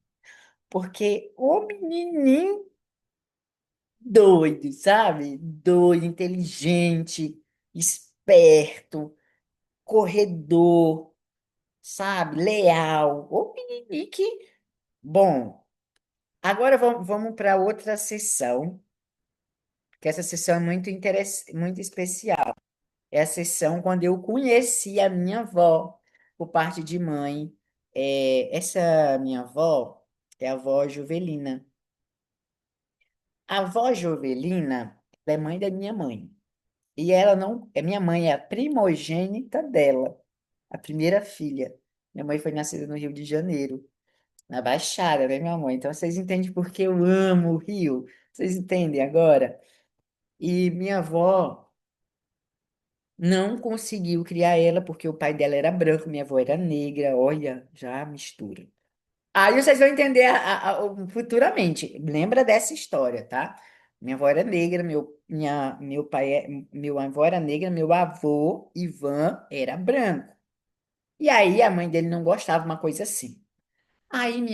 Porque o menininho doido, sabe? Doido, inteligente, esperto, corredor, sabe? Leal. O menininho que. Bom, agora vamos para outra sessão, que essa sessão é muito especial. É a sessão quando eu conheci a minha avó, por parte de mãe. Essa minha avó é a avó Jovelina. A avó Jovelina ela é mãe da minha mãe. E ela não. Minha mãe é a primogênita dela, a primeira filha. Minha mãe foi nascida no Rio de Janeiro, na Baixada, né, minha mãe? Então vocês entendem por que eu amo o Rio. Vocês entendem agora? E minha avó não conseguiu criar ela porque o pai dela era branco, minha avó era negra. Olha, já mistura. Aí vocês vão entender futuramente. Lembra dessa história, tá? Minha avó era negra, meu pai, meu avô era negra, meu avô, Ivan, era branco. E aí a mãe dele não gostava de uma coisa assim. Aí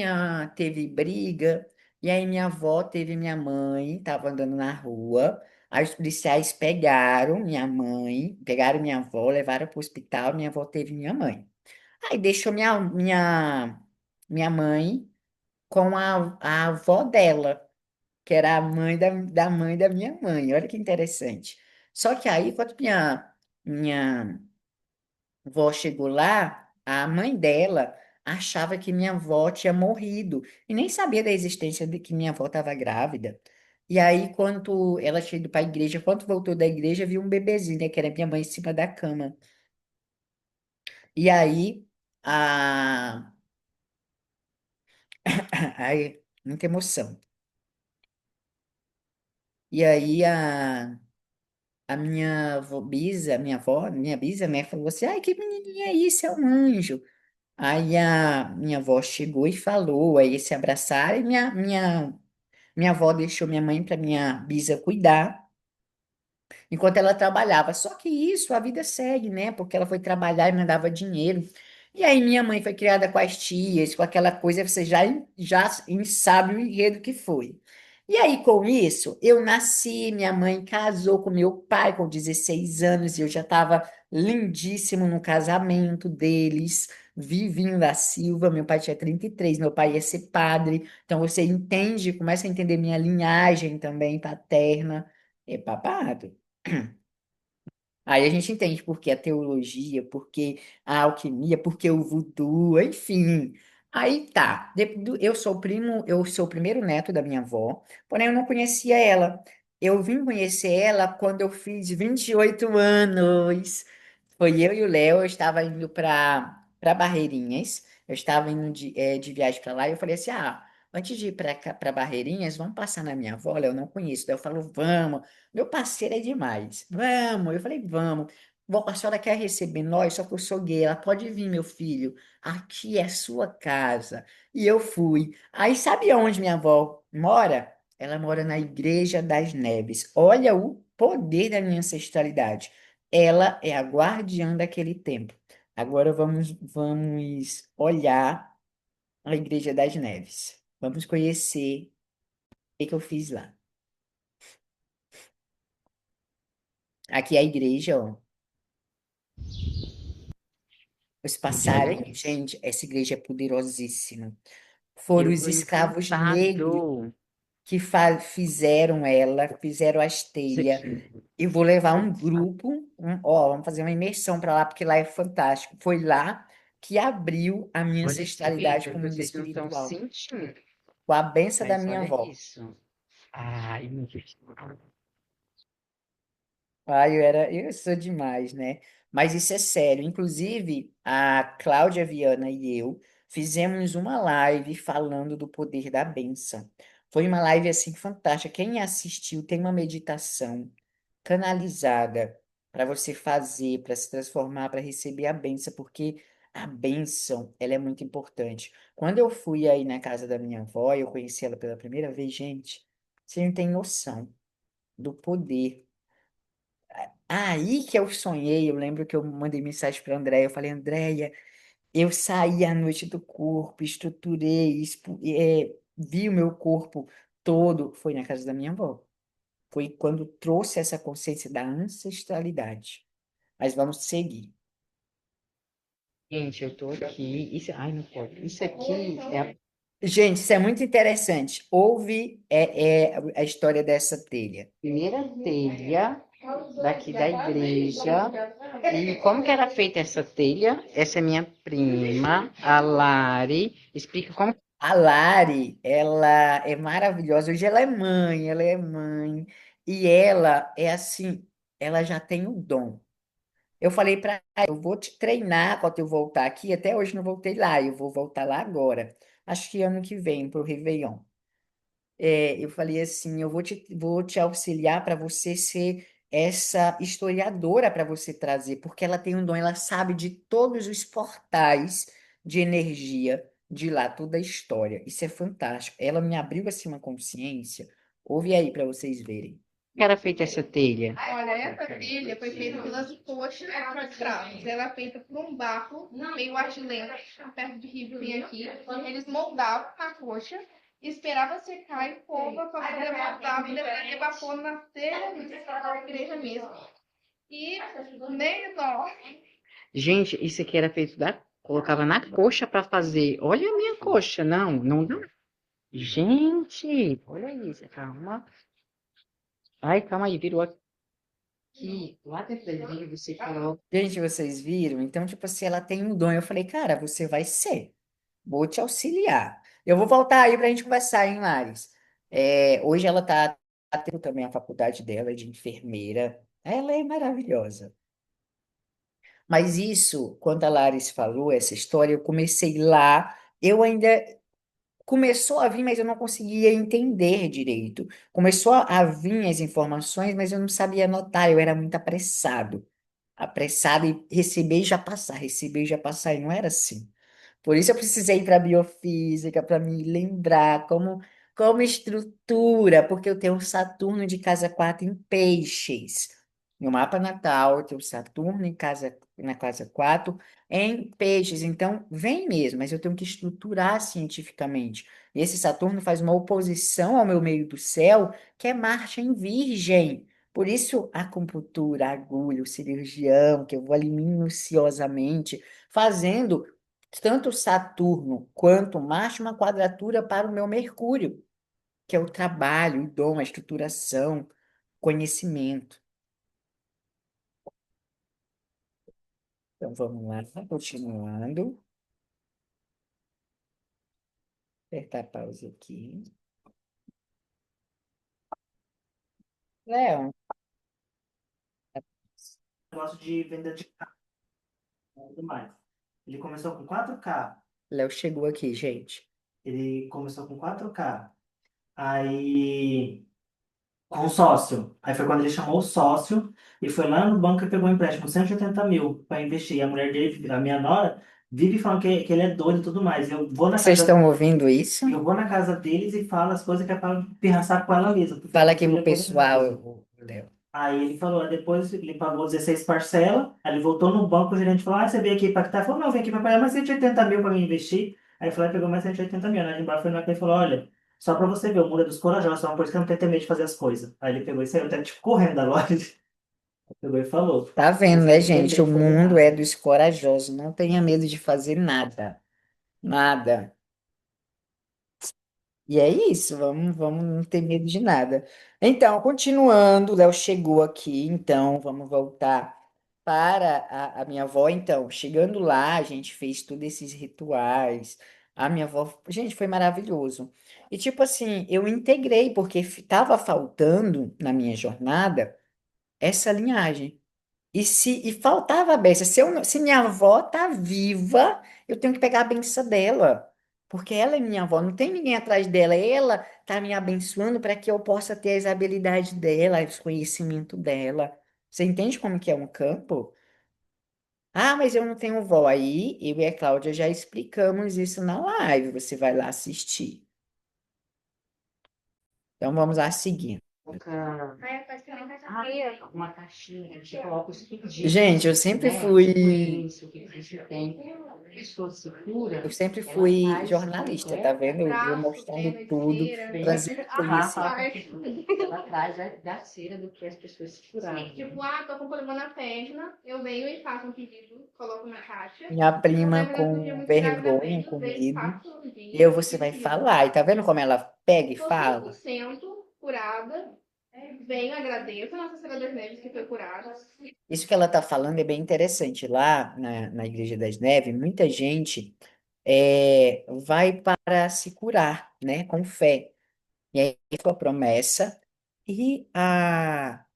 teve briga, e aí minha avó teve minha mãe, tava andando na rua, aí os policiais pegaram minha mãe, pegaram minha avó, levaram para o hospital, minha avó teve minha mãe. Aí deixou minha mãe com a avó dela, que era a mãe da mãe da minha mãe. Olha que interessante. Só que aí, quando minha avó chegou lá, a mãe dela achava que minha avó tinha morrido e nem sabia da existência de que minha avó estava grávida. E aí, quando ela tinha ido para a igreja, quando voltou da igreja, viu um bebezinho, né, que era minha mãe, em cima da cama. E aí, a... Ai, muita emoção. E aí, a minha avó, minha bisa, né, falou assim, ai, que menininha é isso, é um anjo. Aí a minha avó chegou e falou, aí se abraçaram e minha avó deixou minha mãe para minha bisa cuidar enquanto ela trabalhava. Só que isso, a vida segue, né? Porque ela foi trabalhar e mandava dinheiro. E aí minha mãe foi criada com as tias, com aquela coisa, você já sabe o enredo que foi. E aí, com isso, eu nasci, minha mãe casou com meu pai com 16 anos, e eu já estava lindíssimo no casamento deles, Vivinho da Silva, meu pai tinha 33, meu pai ia ser padre, então você entende, começa a entender minha linhagem também paterna, é babado. Aí a gente entende por que a teologia, por que a alquimia, por que o voodoo, enfim. Aí tá. Eu sou o primeiro neto da minha avó, porém eu não conhecia ela. Eu vim conhecer ela quando eu fiz 28 anos. Foi eu e o Léo, eu estava indo para Barreirinhas, eu estava indo de viagem para lá e eu falei assim: ah, antes de ir para Barreirinhas, vamos passar na minha avó, Léo, eu não conheço. Daí eu falo, vamos. Meu parceiro é demais. Vamos. Eu falei, vamos. Vó, a senhora quer receber nós, só que eu sou gay. Ela pode vir, meu filho. Aqui é sua casa. E eu fui. Aí, sabe onde minha avó mora? Ela mora na Igreja das Neves. Olha o poder da minha ancestralidade. Ela é a guardiã daquele tempo. Agora vamos olhar a Igreja das Neves. Vamos conhecer o que eu fiz lá. Aqui é a igreja, ó. Os passarem, gente, essa igreja é poderosíssima. Foram Eu os tô escravos negros encantado. que fizeram ela, fizeram as Isso telhas. aqui. Eu vou levar um grupo, vamos fazer uma imersão para lá, porque lá é fantástico. Foi lá que abriu a minha Olha esse ancestralidade vídeo, com o mundo vocês não estão espiritual, sentindo. com a benção da Mas minha olha avó. isso. Ai, meu Deus. Eu sou demais, né? Mas isso é sério. Inclusive, a Cláudia Viana e eu fizemos uma live falando do poder da bênção. Foi uma live assim fantástica. Quem assistiu tem uma meditação canalizada para você fazer, para se transformar, para receber a bênção, porque a bênção, ela é muito importante. Quando eu fui aí na casa da minha avó, eu conheci ela pela primeira vez, gente, você não tem noção do poder. Aí que eu sonhei, eu lembro que eu mandei mensagem para Andréia, eu falei, Andréia, eu saí à noite do corpo, estruturei, vi o meu corpo todo, foi na casa da minha avó. Foi quando trouxe essa consciência da ancestralidade. Mas vamos seguir. Gente, eu tô aqui. Isso, ai, não pode. Isso aqui é a Gente, isso é muito interessante. Houve a história dessa telha. primeira telha daqui da igreja. E como que era feita essa telha? Essa é minha prima, a Lari. Explica como. A Lari, ela é maravilhosa. Hoje ela é mãe. E ela é assim, ela já tem o dom. Eu falei para ela, eu vou te treinar quando eu voltar aqui. Até hoje não voltei lá, eu vou voltar lá agora. Acho que ano que vem, para o Réveillon. Eu falei assim, vou te auxiliar para você ser essa historiadora para você trazer, porque ela tem um dom, ela sabe de todos os portais de energia de lá, toda a história. Isso é fantástico. Ela me abriu assim uma consciência. Ouve aí para vocês verem. Que era feita essa telha? Olha, essa trilha foi feita pelas coxas dos escravos. Ela é feita por um barco meio argilento, perto de rio que tem aqui. Eles moldavam na coxa, esperavam secar e fogo para poder moldar, poder vapor na telha da igreja mesmo. E meio nó. Gente, isso aqui era feito da. Colocava na coxa para fazer. Olha a minha coxa. Não, não dá. Gente, olha isso. Calma. Ai, calma aí, virou aqui. Lá dentro da igreja você coloca. Gente, vocês viram? Então, tipo assim, ela tem um dom. Eu falei, cara, você vai ser. Vou te auxiliar. Eu vou voltar aí para a gente conversar, hein, Lares? Hoje ela está tendo também a faculdade dela de enfermeira. Ela é maravilhosa. Mas isso, quando a Lares falou essa história, eu comecei lá. Eu ainda começou a vir, mas eu não conseguia entender direito. Começou a vir as informações, mas eu não sabia anotar. Eu era muito apressado. Apressado e receber e já passar, receber e já passar. E não era assim. Por isso eu precisei ir para a biofísica, para me lembrar como estrutura, porque eu tenho Saturno de casa 4 em peixes. No mapa natal, eu tenho Saturno na casa 4 em peixes. Então, vem mesmo, mas eu tenho que estruturar cientificamente. E esse Saturno faz uma oposição ao meu meio do céu, que é Marte em Virgem. Por isso, a acupuntura, a agulha, o cirurgião, que eu vou ali minuciosamente fazendo tanto Saturno quanto Marte uma quadratura para o meu Mercúrio, que é o trabalho, o dom, a estruturação, conhecimento. Então vamos lá, continuando. Apertar pausa aqui. Léo, Negócio de venda de carro e tudo mais. Ele começou com 4K. Léo chegou aqui, gente. Ele começou com 4K. Aí, com o sócio. Aí foi quando ele chamou o sócio e foi lá no banco e pegou um empréstimo de 180 mil para investir. E a mulher dele, a minha nora, vive falando que ele é doido e tudo mais. Vocês estão ouvindo isso? Eu vou na casa deles e falo as coisas que é para pirraçar com ela mesmo. Porque Fala aqui ele pro é coisa pessoal, nervosa. Léo. Aí ele falou, aí depois ele pagou 16 parcelas, aí ele voltou no banco, o gerente falou, você veio aqui para quitar? Ele falou, não, eu vim aqui para pagar mais 180 mil para mim investir. Aí ele falou, pegou mais 180 mil, né? Embora foi na que ele falou, olha, só para você ver, o mundo é dos corajosos, é uma coisa que não tem medo de fazer as coisas. Aí ele pegou e saiu até tipo correndo da loja. Pegou e falou, Tá vendo, você né, não tem gente? medo O de fazer mundo é nada. dos corajosos. Não tenha medo de fazer nada. Nada. E é isso, vamos não ter medo de nada. Então, continuando, o Léo chegou aqui, então vamos voltar para a minha avó. Então, chegando lá, a gente fez todos esses rituais. A minha avó, gente, foi maravilhoso. E tipo assim, eu integrei, porque estava faltando na minha jornada essa linhagem. E faltava a benção. Se minha avó tá viva, eu tenho que pegar a benção dela. Porque ela é minha avó, não tem ninguém atrás dela. Ela tá me abençoando para que eu possa ter as habilidades dela, os conhecimentos dela. Você entende como que é um campo? Ah, mas eu não tenho vó. Aí eu e a Cláudia já explicamos isso na live. Você vai lá assistir. Então vamos lá seguir. Coloca uma caixinha, você coloca os pedidos, Gente, eu sempre né? fui, Doença, o que que você tem. A pessoa se cura, eu sempre ela fui faz jornalista, tá completa vendo? Eu vou Braço, mostrando perna de tudo, cera. bem trazendo conhecimento. ela traz da cera do que as pessoas se curaram. Tipo, tô com problema na perna, eu venho e faço um pedido, coloco na caixa. Minha Se eu prima venho no dia com muito grave da vergonha, perna, com venho e medo, faço um eu dia você e vai pedido. falar. E tá vendo como ela pega e Tô fala? 100% curada, venho, agradeço a Nossa Senhora das Neves que foi curada. Isso que ela tá falando é bem interessante. Lá na Igreja das Neves, muita gente vai para se curar, né, com fé. E aí foi a promessa e a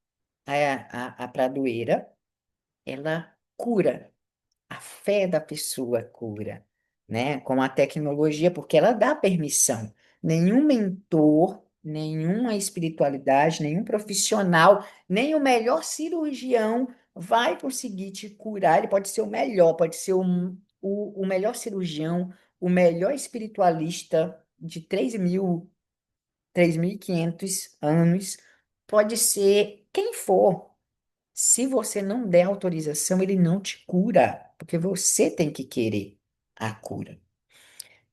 pradoeira, ela cura. A fé da pessoa cura, né? Com a tecnologia, porque ela dá permissão. Nenhum mentor, nenhuma espiritualidade, nenhum profissional, nem o melhor cirurgião vai conseguir te curar. Ele pode ser o melhor, pode ser o melhor cirurgião, o melhor espiritualista de 3.500 anos, pode ser quem for. Se você não der autorização, ele não te cura, porque você tem que querer a cura.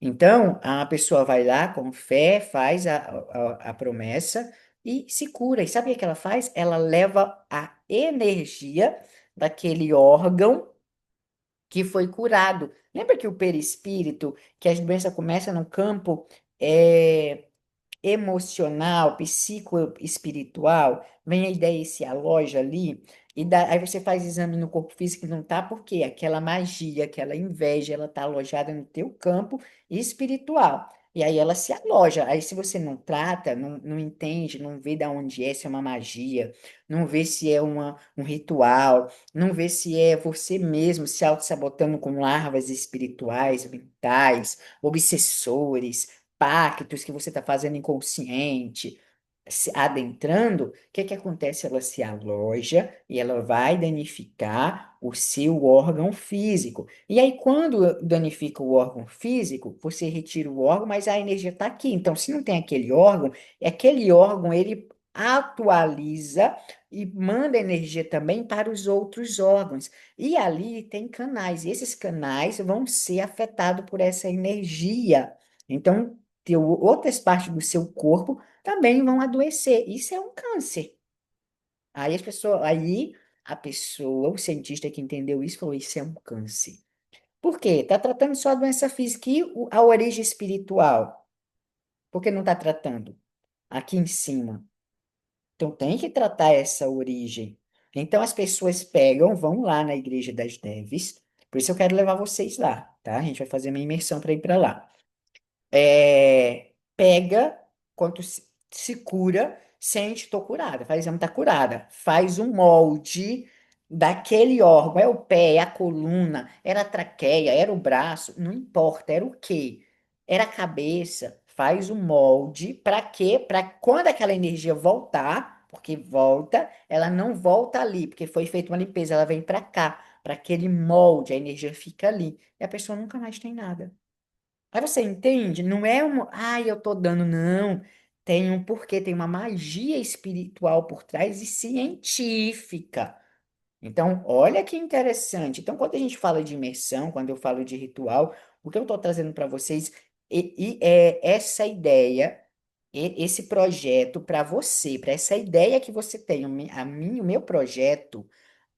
Então, a pessoa vai lá com fé, faz a promessa e se cura. E sabe o que ela faz? Ela leva a energia daquele órgão que foi curado. Lembra que o perispírito, que as doenças começam no campo é, emocional, psicoespiritual, vem a ideia e se aloja ali, aí você faz exame no corpo físico e não tá, porque aquela magia, aquela inveja, ela tá alojada no teu campo espiritual. E aí ela se aloja. Aí se você não trata, não entende, não vê de onde é, se é uma magia, não vê se é um ritual, não vê se é você mesmo se auto-sabotando com larvas espirituais, mentais, obsessores, pactos que você está fazendo inconsciente, se adentrando, o que que acontece? Ela se aloja e ela vai danificar o seu órgão físico. E aí, quando danifica o órgão físico, você retira o órgão, mas a energia está aqui. Então, se não tem aquele órgão ele atualiza e manda energia também para os outros órgãos. E ali tem canais, e esses canais vão ser afetados por essa energia. Então, outras partes do seu corpo também vão adoecer. Isso é um câncer. Aí a pessoa, o cientista que entendeu isso, falou: isso é um câncer. Por quê? Está tratando só a doença física e a origem espiritual. Por que não está tratando? Aqui em cima. Então tem que tratar essa origem. Então as pessoas pegam, vão lá na Igreja das Neves. Por isso eu quero levar vocês lá, tá? A gente vai fazer uma imersão para ir para lá. Pega, quando se cura, sente, tô curada, faz exame, tá curada. Faz um molde daquele órgão, é o pé, é a coluna, era a traqueia, era o braço, não importa, era o quê? Era a cabeça. Faz um molde, para quê? Para quando aquela energia voltar, porque volta, ela não volta ali, porque foi feita uma limpeza, ela vem para cá, para aquele molde, a energia fica ali, e a pessoa nunca mais tem nada. Aí você entende? Não é um, ai, eu tô dando, não. Tem um porquê, tem uma magia espiritual por trás e científica. Então, olha que interessante. Então, quando a gente fala de imersão, quando eu falo de ritual, o que eu estou trazendo para vocês é essa ideia, esse projeto para você, para essa ideia que você tem. O meu projeto.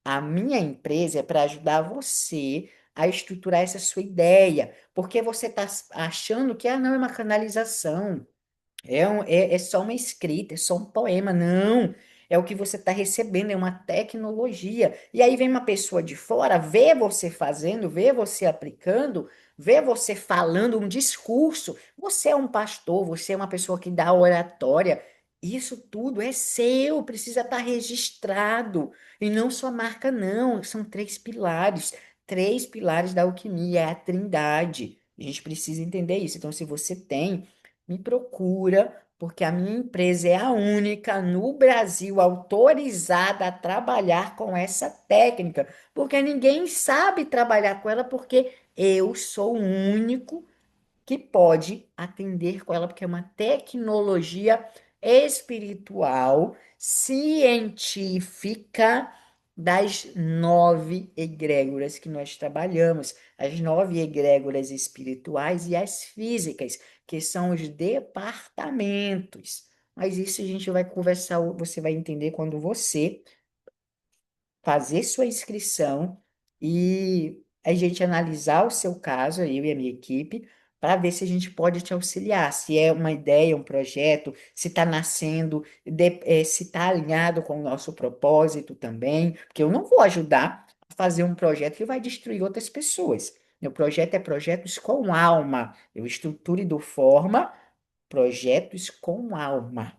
A minha empresa é para ajudar você a estruturar essa sua ideia, porque você está achando que não é uma canalização. É só uma escrita, é só um poema. Não, é o que você está recebendo, é uma tecnologia. E aí vem uma pessoa de fora, vê você fazendo, vê você aplicando, vê você falando um discurso. Você é um pastor, você é uma pessoa que dá oratória. Isso tudo é seu, precisa estar registrado. E não sua marca, não. São três pilares da alquimia, é a trindade. A gente precisa entender isso. Então, se você tem me procura, porque a minha empresa é a única no Brasil autorizada a trabalhar com essa técnica, porque ninguém sabe trabalhar com ela, porque eu sou o único que pode atender com ela, porque é uma tecnologia espiritual científica das 9 egrégoras que nós trabalhamos, as 9 egrégoras espirituais e as físicas, que são os departamentos. Mas isso a gente vai conversar, você vai entender quando você fazer sua inscrição e a gente analisar o seu caso, eu e a minha equipe, para ver se a gente pode te auxiliar, se é uma ideia, um projeto, se está nascendo, se está alinhado com o nosso propósito também, porque eu não vou ajudar a fazer um projeto que vai destruir outras pessoas. Meu projeto é projetos com alma. Eu estruturo e dou forma, projetos com alma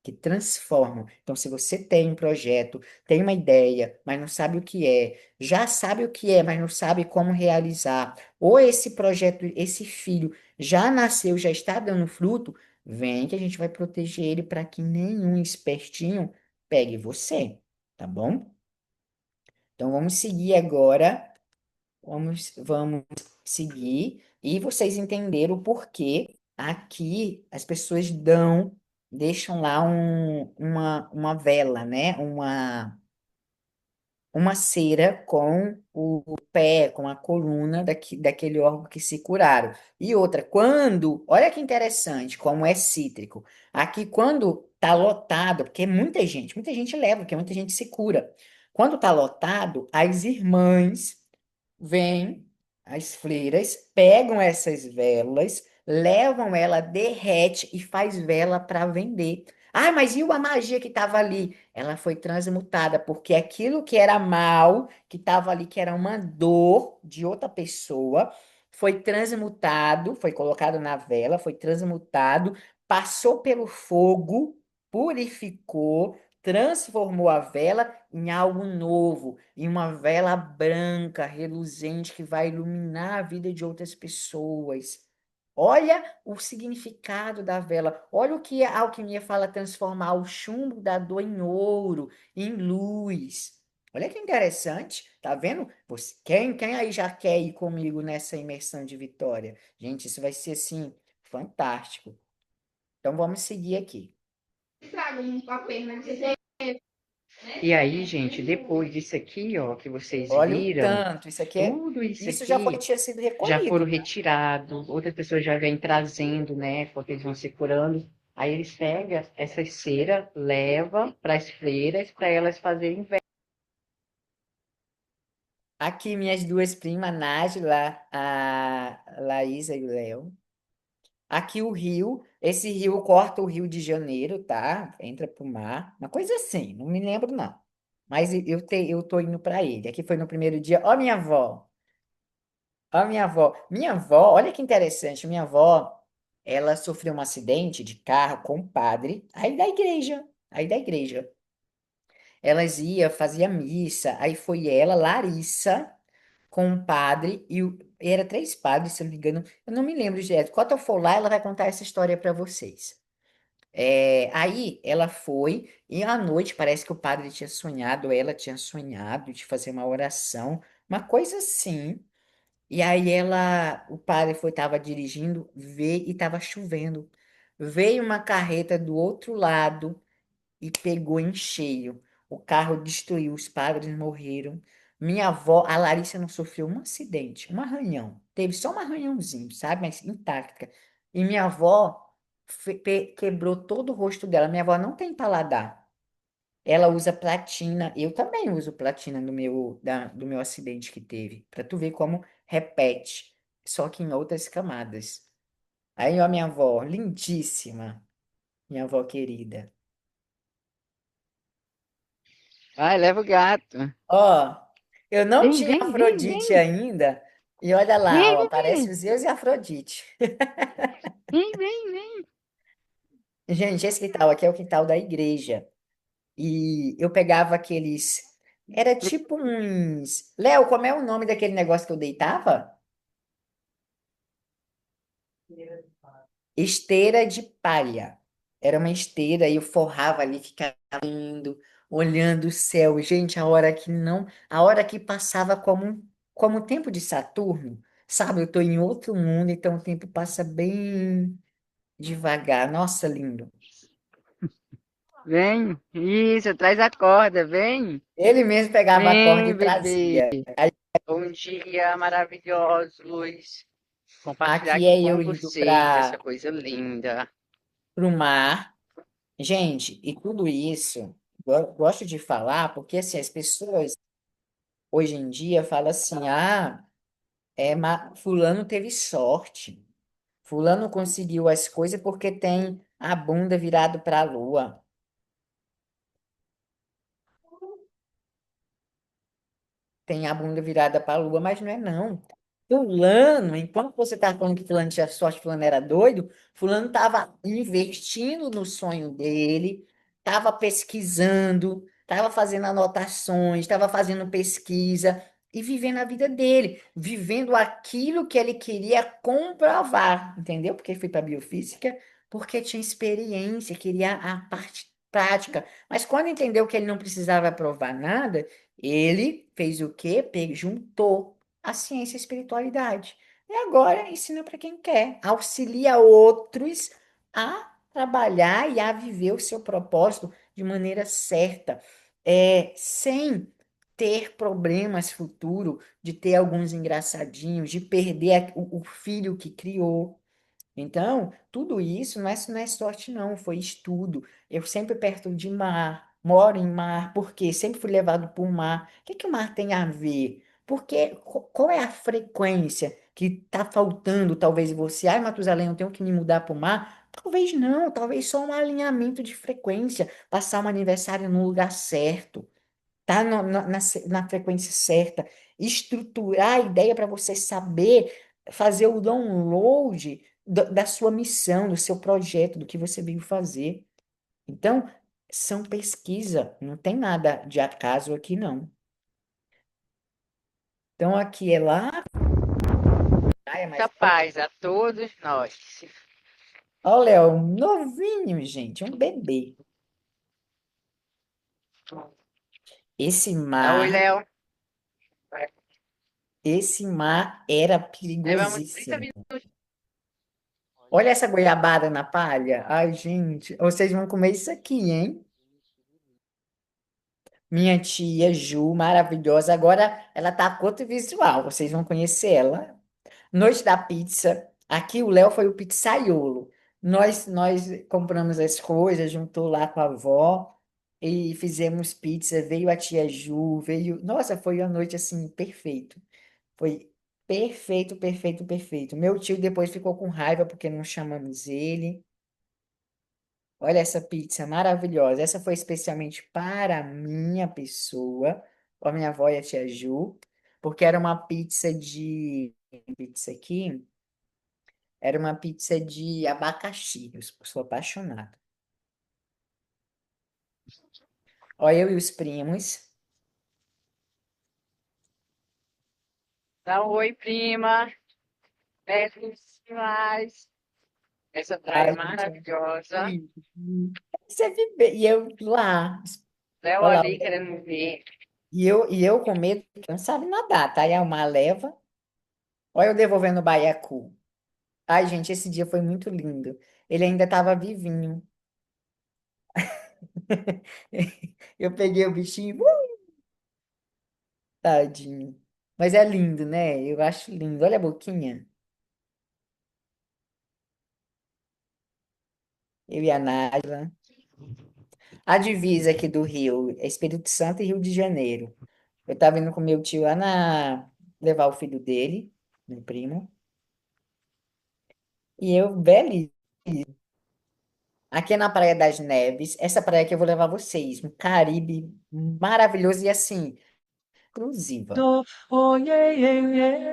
que transformam. Então, se você tem um projeto, tem uma ideia, mas não sabe o que é, já sabe o que é, mas não sabe como realizar, ou esse projeto, esse filho já nasceu, já está dando fruto, vem que a gente vai proteger ele para que nenhum espertinho pegue você, tá bom? Então, vamos seguir agora. Vamos seguir e vocês entenderam o porquê aqui as pessoas deixam lá uma vela, né? Uma cera com o pé, com a coluna daquele órgão que se curaram. E outra, olha que interessante, como é cítrico. Aqui, quando tá lotado, porque muita gente leva, porque muita gente se cura. Quando tá lotado, as irmãs vêm as freiras, pegam essas velas, levam ela, derrete e faz vela para vender. Ah, mas e a magia que estava ali? Ela foi transmutada, porque aquilo que era mal, que estava ali, que era uma dor de outra pessoa, foi transmutado, foi colocado na vela, foi transmutado, passou pelo fogo, purificou, transformou a vela em algo novo, em uma vela branca, reluzente, que vai iluminar a vida de outras pessoas. Olha o significado da vela. Olha o que a alquimia fala, transformar o chumbo da dor em ouro, em luz. Olha que interessante, tá vendo? Quem aí já quer ir comigo nessa imersão de Vitória? Gente, isso vai ser assim, fantástico. Então vamos seguir aqui. Traga um papel, né? E aí, gente, depois disso aqui, ó, que vocês Olha o viram, tanto, tudo isso isso já aqui tinha sido já foram recolhido, tá? retirados, outras pessoas já vêm trazendo, né, porque eles vão se curando. Aí eles pegam essa cera, levam para as freiras, para elas fazerem vela. Aqui minhas duas primas, Nájila, a Laísa e o Léo. Aqui o rio, esse rio corta o Rio de Janeiro, tá? Entra pro mar, uma coisa assim, não me lembro não. Mas eu tô indo para ele. Aqui foi no primeiro dia. Ó minha avó, ó minha avó. Minha avó, olha que interessante, minha avó, ela sofreu um acidente de carro com um padre, aí da igreja. Elas iam, fazia missa, aí foi ela, Larissa, com um padre, e era 3 padres, se eu não me engano, eu não me lembro direto. Quando eu for lá, ela vai contar essa história para vocês. Aí ela foi, e à noite parece que o padre tinha sonhado, ela tinha sonhado de fazer uma oração, uma coisa assim. E aí o padre estava dirigindo, veio e estava chovendo. Veio uma carreta do outro lado e pegou em cheio. O carro destruiu, os padres morreram. Minha avó, a Larissa, não sofreu um acidente, um arranhão. Teve só um arranhãozinho, sabe? Mas intacta. E minha avó quebrou todo o rosto dela. Minha avó não tem paladar. Ela usa platina. Eu também uso platina do meu acidente que teve. Pra tu ver como repete. Só que em outras camadas. Aí, ó, minha avó, lindíssima. Minha avó querida. Vai, leva o gato. Ó, eu não Vem, tinha vem, vem, Afrodite vem. ainda. E olha lá, Vem, ó, vem, aparece o Zeus e a Afrodite. vem, vem, vem. Gente, esse quintal aqui é o quintal da igreja. E eu pegava aqueles. Era tipo uns. Léo, como é o nome daquele negócio que eu deitava? Esteira de palha. Era uma esteira e eu forrava ali, ficava lindo, olhando o céu. Gente, a hora que passava como o tempo de Saturno, sabe? Eu tô em outro mundo, então o tempo passa bem devagar. Nossa, lindo. Vem. Isso, traz a corda, vem. Ele mesmo pegava a corda Vem, e bebê. trazia. Aí, Bom dia, maravilhosos. Compartilhar aqui aqui é com eu indo vocês essa para coisa linda. o mar. Gente, e tudo isso, gosto de falar, porque assim, as pessoas hoje em dia falam assim, fulano teve sorte. Fulano conseguiu as coisas porque tem a bunda virada para a lua. Tem a bunda virada para a lua, mas não é não. Fulano, enquanto você estava falando que fulano tinha sorte, fulano era doido, fulano estava investindo no sonho dele, estava pesquisando, estava fazendo anotações, estava fazendo pesquisa e vivendo a vida dele, vivendo aquilo que ele queria comprovar, entendeu? Porque foi para biofísica, porque tinha experiência, queria a parte prática. Mas quando entendeu que ele não precisava provar nada, ele fez o quê? Juntou a ciência e a espiritualidade. E agora ensina para quem quer, auxilia outros a trabalhar e a viver o seu propósito de maneira certa, sem ter problemas futuro, de ter alguns engraçadinhos, de perder o filho que criou. Então, tudo isso não é sorte, não, foi estudo. Eu sempre perto de mar, moro em mar, porque sempre fui levado por mar. O que que o mar tem a ver? Porque qual é a frequência que está faltando, talvez, em você? Ai, Matusalém, eu tenho que me mudar para o mar? Talvez não, talvez só um alinhamento de frequência, passar um aniversário no lugar certo, tá na frequência certa, estruturar a ideia para você saber fazer o download da sua missão, do seu projeto, do que você veio fazer. Então, são pesquisa, não tem nada de acaso aqui, não. Então, aqui é lá, mas Muita paz a todos nós. olha o Léo, novinho, gente, um bebê. Esse Dá oi, mar, Léo. esse mar era Levamos 30 perigosíssimo. minutos. Olha essa goiabada na palha. Ai, gente, vocês vão comer isso aqui, hein? Minha tia Ju, maravilhosa. Agora ela tá com outro visual. Vocês vão conhecer ela. Noite da pizza. Aqui o Léo foi o pizzaiolo. Nós compramos as coisas, juntou lá com a avó e fizemos pizza. Veio a tia Ju, veio. Nossa, foi uma noite assim, perfeito. Foi perfeito, perfeito, perfeito. Meu tio depois ficou com raiva porque não chamamos ele. Olha essa pizza maravilhosa. Essa foi especialmente para a minha pessoa, a minha avó e a tia Ju, porque era uma pizza de. Pizza aqui. Era uma pizza de abacaxi. Eu sou apaixonado. Olha eu e os primos. Dá um oi, prima. Demais. Essa praia Ai, é gente, maravilhosa. você vive... E eu lá. Léo Olha lá. ali querendo me ver. E eu com medo, porque não sabe nadar, tá? E é uma leva. Olha eu devolvendo o baiacu. Ai, gente, esse dia foi muito lindo. Ele ainda estava vivinho. Eu peguei o bichinho, tadinho. Mas é lindo, né? Eu acho lindo. Olha a boquinha. Eu e a Nájila. A divisa aqui do Rio é Espírito Santo e Rio de Janeiro. Eu estava indo com meu tio lá levar o filho dele, meu primo. E eu, belíssimo. Aqui é na Praia das Neves. Essa praia que eu vou levar vocês. Um Caribe maravilhoso e assim, exclusiva. Oh, yeah, yeah, yeah.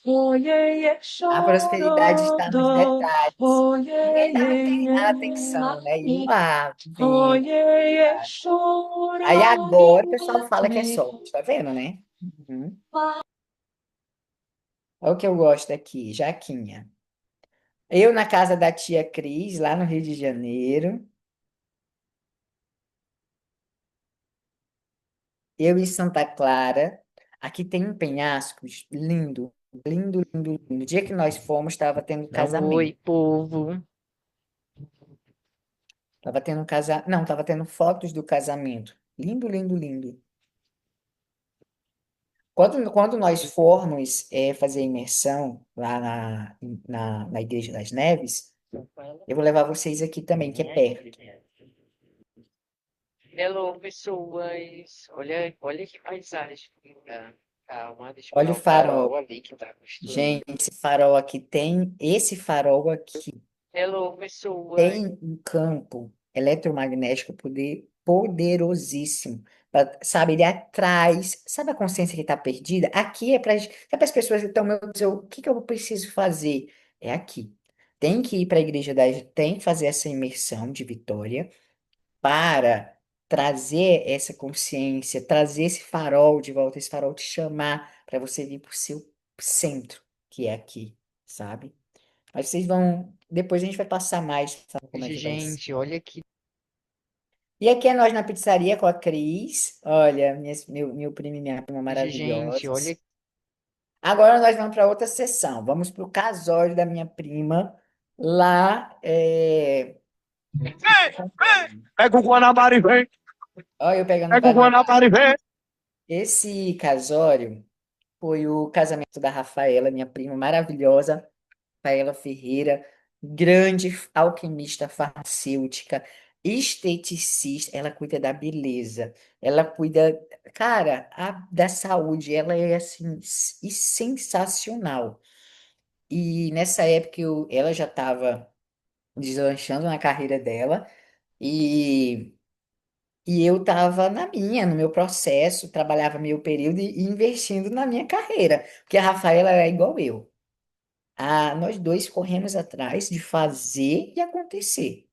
Oh, yeah, yeah, A prosperidade está nos chorando. detalhes. Oh, yeah, Ninguém dá yeah, atenção, né? E yeah. lá, Oh, vendo. yeah, yeah, Aí agora o pessoal fala que é chorando. sorte, tá vendo, né? Uhum. Olha o que eu gosto aqui, Jaquinha. Eu na casa da tia Cris, lá no Rio de Janeiro. Eu em Santa Clara. Aqui tem um penhasco lindo, lindo, lindo, lindo. No dia que nós fomos, estava tendo Dá um oi, casamento. povo. Tava tendo não, tava tendo fotos do casamento. Lindo, lindo, lindo. Quando nós formos fazer imersão lá na Igreja das Neves, eu vou levar vocês aqui também, que é perto. Hello, pessoas. Olha que paisagem linda. Calma, deixa eu Olha pegar o o farol farol. ali que tá costurando. Gente, esse farol aqui esse farol aqui Hello, pessoas. tem um campo eletromagnético poderosíssimo. Sabe, ele atrás, sabe a consciência que está perdida? Aqui é para as pessoas que estão, meu Deus, o que que eu preciso fazer? É aqui. Tem que ir para a igreja tem que fazer essa imersão de Vitória para trazer essa consciência, trazer esse farol de volta, esse farol te chamar para você vir para o seu centro, que é aqui, sabe? Mas vocês vão. Depois a gente vai passar mais, sabe como é que vai ser. Gente, olha que E aqui é nós na pizzaria com a Cris. Olha, meu primo e minha prima gente, olha maravilhosos. Agora nós vamos para outra sessão. Vamos para o casório da minha prima lá. Pega o Guanabara e vem. Olha, eu pegando o Pega o Guanabara. Guanabara e vem. Esse casório foi o casamento da Rafaela, minha prima maravilhosa. Rafaela Ferreira, grande alquimista farmacêutica, esteticista, ela cuida da beleza, ela cuida, cara, da saúde, ela é assim, sensacional. E nessa época ela já estava deslanchando na carreira dela e, e eu estava na minha, no meu processo, trabalhava meio período e investindo na minha carreira, porque a Rafaela era igual eu. Nós dois corremos atrás de fazer e acontecer.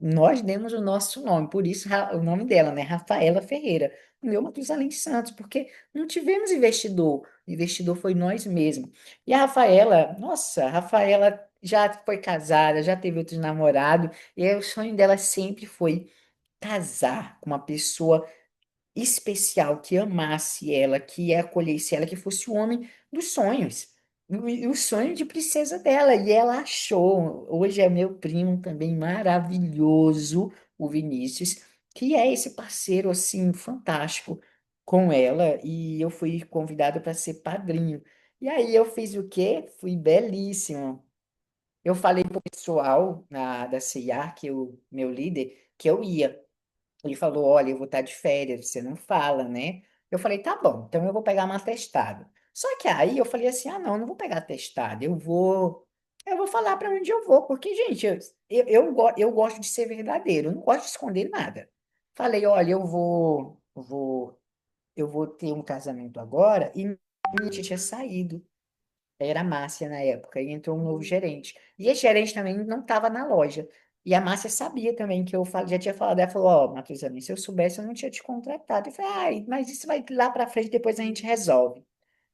Nós demos o nosso nome, por isso o nome dela, né? Rafaela Ferreira. O meu Matusalém Santos, porque não tivemos investidor. O investidor foi nós mesmos. E a Rafaela, nossa, a Rafaela já foi casada, já teve outros namorados, e aí o sonho dela sempre foi casar com uma pessoa especial, que amasse ela, que acolhesse ela, que fosse o homem dos sonhos. O sonho de princesa dela. E ela achou. Hoje é meu primo também maravilhoso, o Vinícius, que é esse parceiro assim fantástico com ela. E eu fui convidado para ser padrinho. E aí eu fiz o quê? Fui belíssimo. Eu falei pro pessoal da CIA, meu líder, que eu ia. Ele falou: Olha, eu vou estar de férias, você não fala, né? Eu falei: Tá bom, então eu vou pegar um atestado. Só que aí eu falei assim: Ah, não, eu não vou pegar atestado, eu vou falar para onde eu vou, porque, gente, eu gosto de ser verdadeiro, eu não gosto de esconder nada. Falei: Olha, eu vou ter um casamento agora e minha tia tinha saído. Era a Márcia na época, e entrou um novo gerente. E esse gerente também não estava na loja. E a Márcia sabia também que já tinha falado. Ela falou: Ó, Matusalém, se eu soubesse, eu não tinha te contratado. Eu falei: Ai, mas isso vai lá para frente, depois a gente resolve.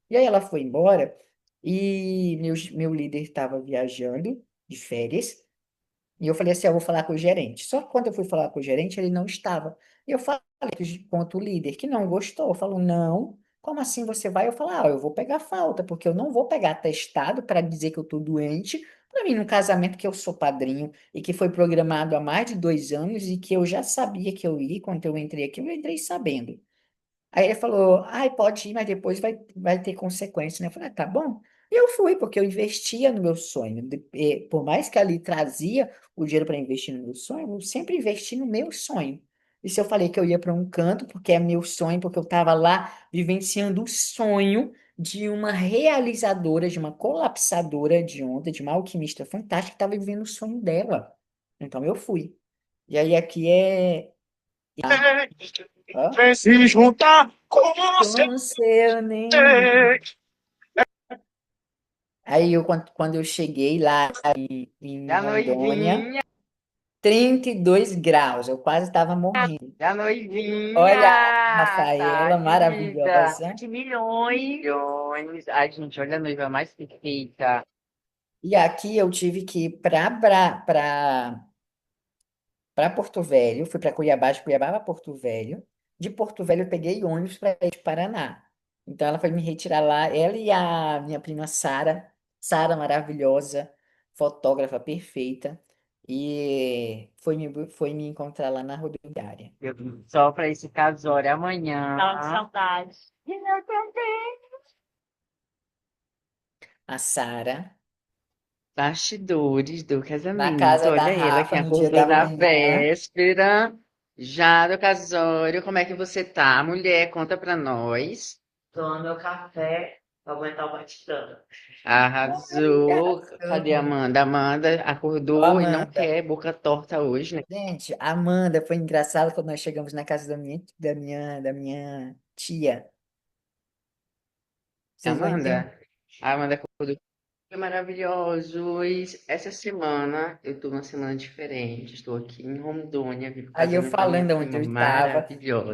E aí ela foi embora, e meu líder estava viajando de férias. E eu falei assim: Eu vou falar com o gerente. Só que quando eu fui falar com o gerente, ele não estava. E eu falei com o líder, que não gostou. Falou: Não, como assim você vai? Eu falei: Eu vou pegar falta, porque eu não vou pegar atestado para dizer que eu estou doente. Para mim, num casamento que eu sou padrinho e que foi programado há mais de 2 anos e que eu já sabia que eu ia, quando eu entrei aqui, eu entrei sabendo. Aí ele falou: Ai, pode ir, mas depois vai ter consequência, né? Eu falei: Tá bom. E eu fui, porque eu investia no meu sonho. Por mais que ali trazia o dinheiro para investir no meu sonho, eu sempre investi no meu sonho. E se eu falei que eu ia para um canto, porque é meu sonho, porque eu estava lá vivenciando o sonho de uma realizadora, de uma colapsadora de onda, de uma alquimista fantástica que estava vivendo o sonho dela. Então eu fui. E aí aqui é. Hã? Vem se juntar com você. Com seu neném. Aí quando eu cheguei lá em da Rondônia, noivinha, 32 graus, eu quase estava morrendo. da Olha a noivinha, tá, Rafaela querida. maravilhosa. De milhões. Milhões. Ai, gente, olha a noiva mais perfeita. E aqui eu tive que ir para Porto Velho, fui para Cuiabá, de Cuiabá para Porto Velho. De Porto Velho eu peguei ônibus para ir de Paraná. Então ela foi me retirar lá, ela e a minha prima Sara, Sara maravilhosa, fotógrafa perfeita. e foi me encontrar lá na rodoviária. Só para esse casório amanhã. Tava com saudade. A Sara, Bastidores do na casamento. casa da Olha ela, Rafa, quem no dia acordou da na manhã. véspera, já do casório. Como é que você tá, mulher? Conta pra nós. Tomando meu café pra aguentar o batidão. Arrasou. Cadê a Amo. Amanda? Amanda Ô, acordou e não Amanda. quer boca torta hoje, né? Gente, a Amanda, foi engraçado quando nós chegamos na casa da minha tia. Vocês vão entender. Amanda? A Amanda acordou. Foi maravilhoso. E essa semana, eu tô numa semana diferente. Estou aqui em Rondônia, vivo o Aí eu casamento da minha falando onde prima eu estava.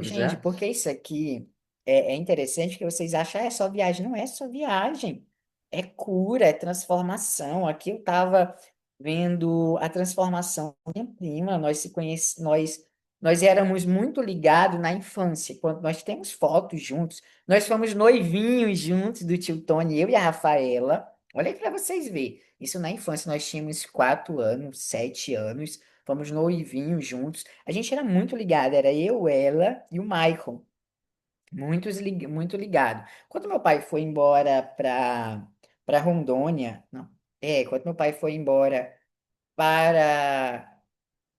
Gente, maravilhosa. porque isso aqui é interessante que vocês acham, é só viagem. Não é só viagem. É cura, é transformação. Aqui eu estava vendo a transformação da minha prima. Nós éramos muito ligados na infância. Quando nós temos fotos juntos, nós fomos noivinhos juntos do tio Tony, eu e a Rafaela. Olha aí para vocês verem. Isso na infância, nós tínhamos 4 anos, 7 anos. Fomos noivinhos juntos. A gente era muito ligado, era eu, ela e o Michael. Muito ligado. Quando meu pai foi embora para Rondônia, não, quando meu pai foi embora para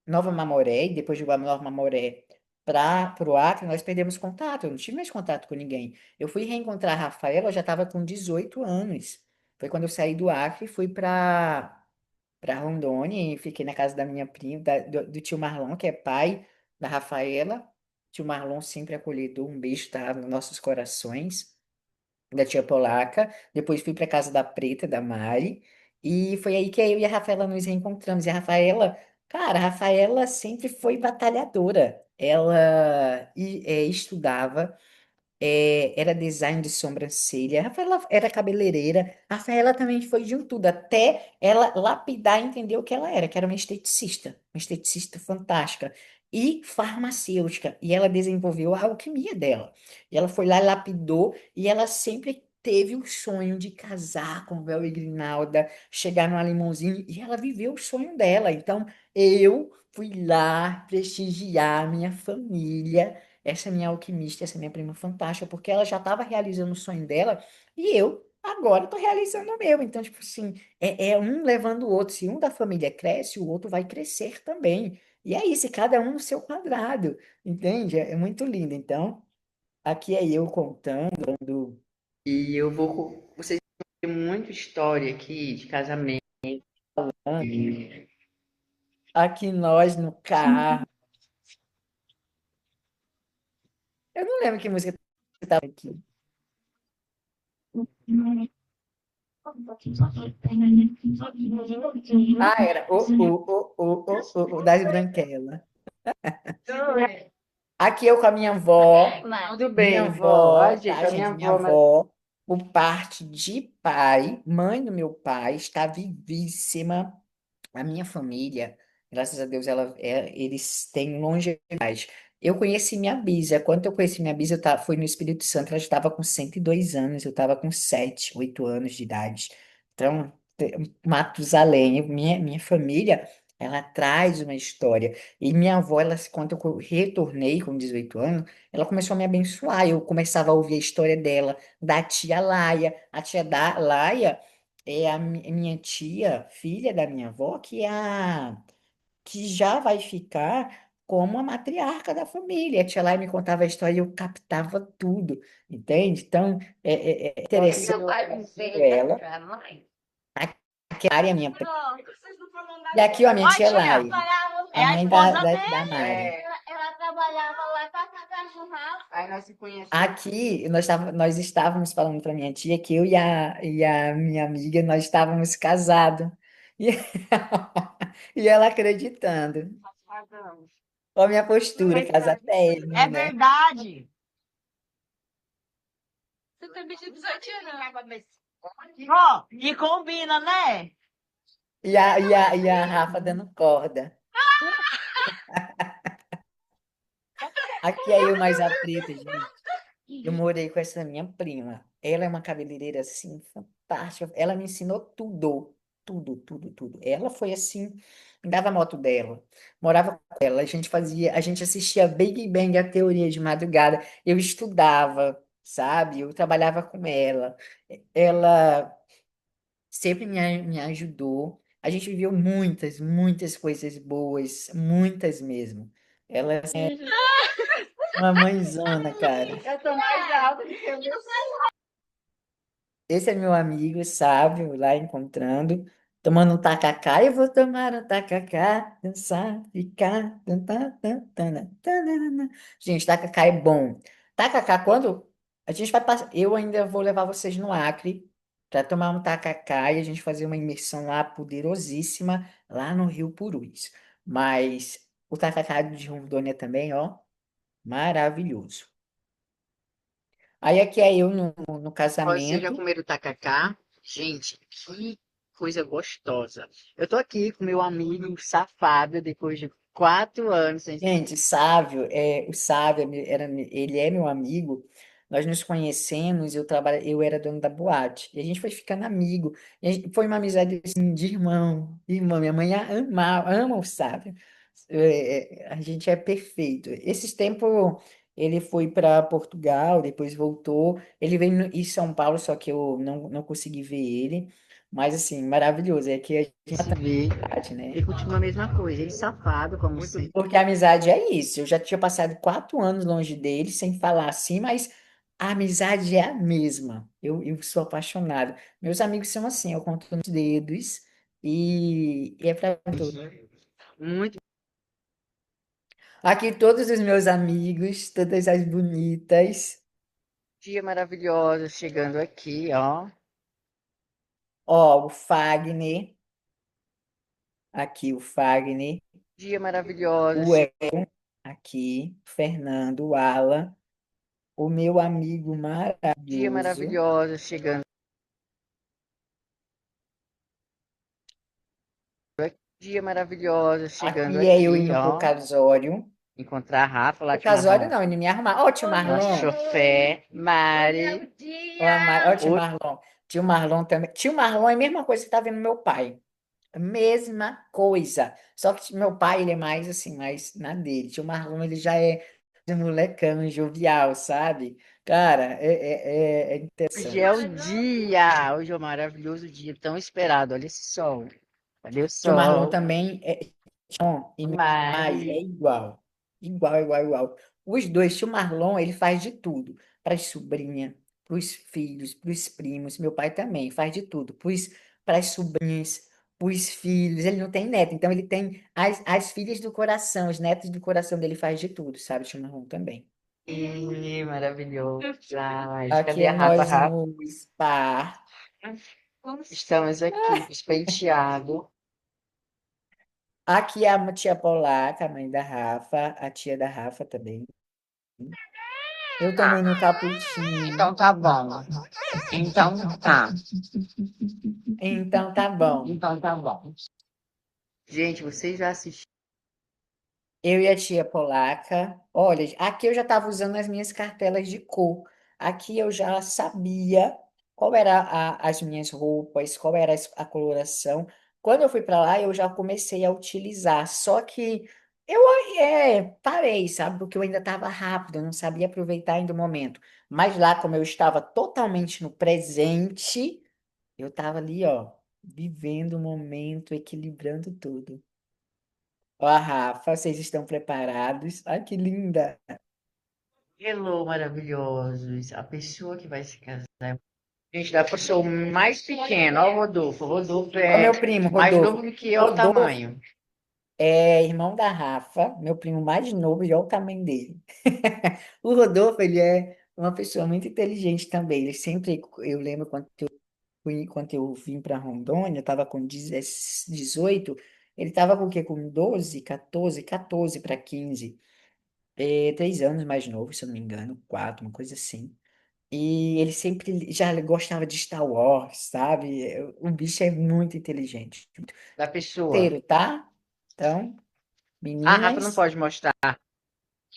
Nova Mamoré, e depois de Nova Mamoré para o Acre, nós perdemos contato. Eu não tive mais contato com ninguém. Eu fui reencontrar a Rafaela, eu já estava com 18 anos. Foi quando eu saí do Acre e fui para Rondônia e fiquei na casa da minha prima, do tio Marlon, que é pai da Rafaela. Tio Marlon sempre acolhedor, um beijo, tá, nos nossos corações, da tia Polaca. Depois fui para casa da Preta, da Mari, e foi aí que eu e a Rafaela nos reencontramos. E a Rafaela, cara, a Rafaela sempre foi batalhadora. Ela estudava, era design de sobrancelha. A Rafaela era cabeleireira. A Rafaela também foi de um tudo, até ela lapidar e entender o que era uma esteticista fantástica e farmacêutica. E ela desenvolveu a alquimia dela. E ela foi lá, lapidou, e ela sempre teve o sonho de casar com Véu e Grinalda, chegar numa limusine, e ela viveu o sonho dela. Então, eu fui lá prestigiar a minha família, essa minha alquimista, essa minha prima fantástica, porque ela já estava realizando o sonho dela e eu agora estou realizando o meu. Então, tipo assim, é um levando o outro. Se um da família cresce, o outro vai crescer também. E é isso, e cada um no seu quadrado, entende? É muito lindo. Então, aqui é eu contando. E eu vou. Vocês têm muita história aqui de casamento. Aqui nós no carro. Eu não lembro que música estava aqui. Ah, era o das Branquelas. Aqui eu com a minha avó. Tudo Minha bem, vó. avó, Ai, gente, tá, a minha gente? Minha avó. avó, por parte de pai, mãe do meu pai, está vivíssima. A minha família, graças a Deus, eles têm longevidade. Eu conheci minha bisa. Quando eu conheci minha bisa, fui no Espírito Santo, ela estava com 102 anos, eu estava com 7, 8 anos de idade. Então, Matusalém, minha família, ela traz uma história. E minha avó, quando eu retornei com 18 anos, ela começou a me abençoar. Eu começava a ouvir a história dela, da tia Laia. A tia da Laia é a minha tia, filha da minha avó, que já vai ficar como a matriarca da família. A tia Laia me contava a história e eu captava tudo, entende? Então, é interessante ela. Aqui a área é minha prima. E aqui, ó, a minha tia Laia, É a a mãe esposa da dele. Mari. Ela trabalhava lá para catar churrasco. Aí nós se conhecemos. Aqui, nós estávamos falando para minha tia que eu e a minha amiga, nós estávamos casados. E, e ela acreditando. Olha a minha postura, casa térrima, É né? verdade. Você tem bicho de 18 anos. Ó, e combina, né? E a Rafa dando corda. Aqui é eu mais a preta, gente. Eu morei com essa minha prima. Ela é uma cabeleireira assim, fantástica. Ela me ensinou tudo. tudo, tudo, tudo. Ela foi assim, dava a moto dela, morava com ela, a gente assistia Big Bang, a teoria de madrugada, eu estudava, sabe? Eu trabalhava com ela. Ela sempre me ajudou. A gente viveu muitas, muitas coisas boas, muitas mesmo. Ela é uma mãezona, cara. Eu tô mais alta do que você. Esse é meu amigo Sávio, lá encontrando, tomando um tacacá. Eu vou tomar um tacacá, dançar, ficar. Gente, tacacá é bom. Tacacá, quando a gente vai passar. Eu ainda vou levar vocês no Acre para tomar um tacacá e a gente fazer uma imersão lá poderosíssima, lá no Rio Purus. Mas o tacacá de Rondônia também, ó, maravilhoso. Aí aqui é eu no Vocês já casamento. comeram tacacá? Gente, que coisa gostosa. Eu tô aqui com meu amigo safado depois de 4 anos sem. Gente, o Sávio ele é meu amigo. Nós nos conhecemos, eu era dono da boate. E a gente foi ficando amigo. Foi uma amizade assim, de irmão, irmão. Minha mãe ama o Sávio. A gente é perfeito. Esses tempos ele foi para Portugal, depois voltou. Ele veio em São Paulo, só que eu não consegui ver ele. Mas assim, maravilhoso. É que a Se vê gente, né? e continua a mesma coisa. Ele safado, como sempre. Porque a amizade é isso. Eu já tinha passado 4 anos longe dele, sem falar assim, mas a amizade é a mesma. Eu sou apaixonado. Meus amigos são assim, eu conto nos dedos e é pra todos. Muito Aqui todos os meus amigos, todas as bonitas. dia maravilhoso chegando aqui, ó. Ó, o Fagner, aqui o Fagner, Dia maravilhoso, o El, aqui, Fernando, o Alan, o meu amigo dia maravilhoso. maravilhoso chegando. Dia maravilhoso chegando Aqui é eu aqui, indo pro ó. casório. Encontrar a Rafa lá O de casório Marlon. não, ele me arrumar. Ó, o tio Nosso Marlon. chofé, Mari. Ó, o tio O Marlon. Tio Marlon também. Tio Marlon é a mesma coisa que tá vendo meu pai. Mesma coisa. Só que meu pai, ele é mais assim, mais na dele. Tio Marlon, ele já é um molecão, jovial, sabe? Cara, é hoje é interessante. o dia. Hoje é um maravilhoso dia, tão esperado. Olha esse sol. Olha o Tio Marlon sol. também e meu pai é Mari. igual. Igual, igual, igual. Os dois, tio Marlon, ele faz de tudo. Para as sobrinhas, para os filhos, para os primos. Meu pai também faz de tudo. Para as sobrinhas, para os filhos. Ele não tem neto, então ele tem as filhas do coração, os netos do coração dele faz de tudo, sabe? Tio Marlon também. Maravilhoso. Ai, Aqui cadê é a Rafa? nós Rafa? no spa. Estamos aqui, os penteados. Aqui é a tia Polaca, a mãe da Rafa, a tia da Rafa também. Eu também no cappuccino. Então tá bom. Então tá. Então tá bom. Então tá bom. Gente, vocês já assistiram? Eu e a tia polaca. Olha, aqui eu já estava usando as minhas cartelas de cor. Aqui eu já sabia qual era as minhas roupas, qual era a coloração. Quando eu fui para lá, eu já comecei a utilizar. Só que eu parei, sabe? Porque eu ainda estava rápido, eu não sabia aproveitar ainda o momento. Mas lá, como eu estava totalmente no presente, eu estava ali, ó, vivendo o momento, equilibrando tudo. Ó, a Rafa, vocês estão preparados? Ai, que linda! Hello, maravilhosos. A pessoa que vai se casar. Gente, dá para ser o mais pequeno. Ó, o Rodolfo. O Rodolfo Ó, é meu primo, mais Rodolfo. novo do que eu, o Rodolfo tamanho. é irmão da Rafa, meu primo mais novo, e olha o tamanho dele. O Rodolfo, ele é uma pessoa muito inteligente também. Ele sempre, eu lembro quando eu vim para Rondônia, eu estava com 18, ele estava com o quê? Com 12, 14 para 15. 3 anos mais novo, se eu não me engano, 4, uma coisa assim. E ele sempre já gostava de Star Wars, sabe? O bicho é muito inteligente. Da pessoa. Inteiro, tá? Então, A Rafa não meninas, pode mostrar.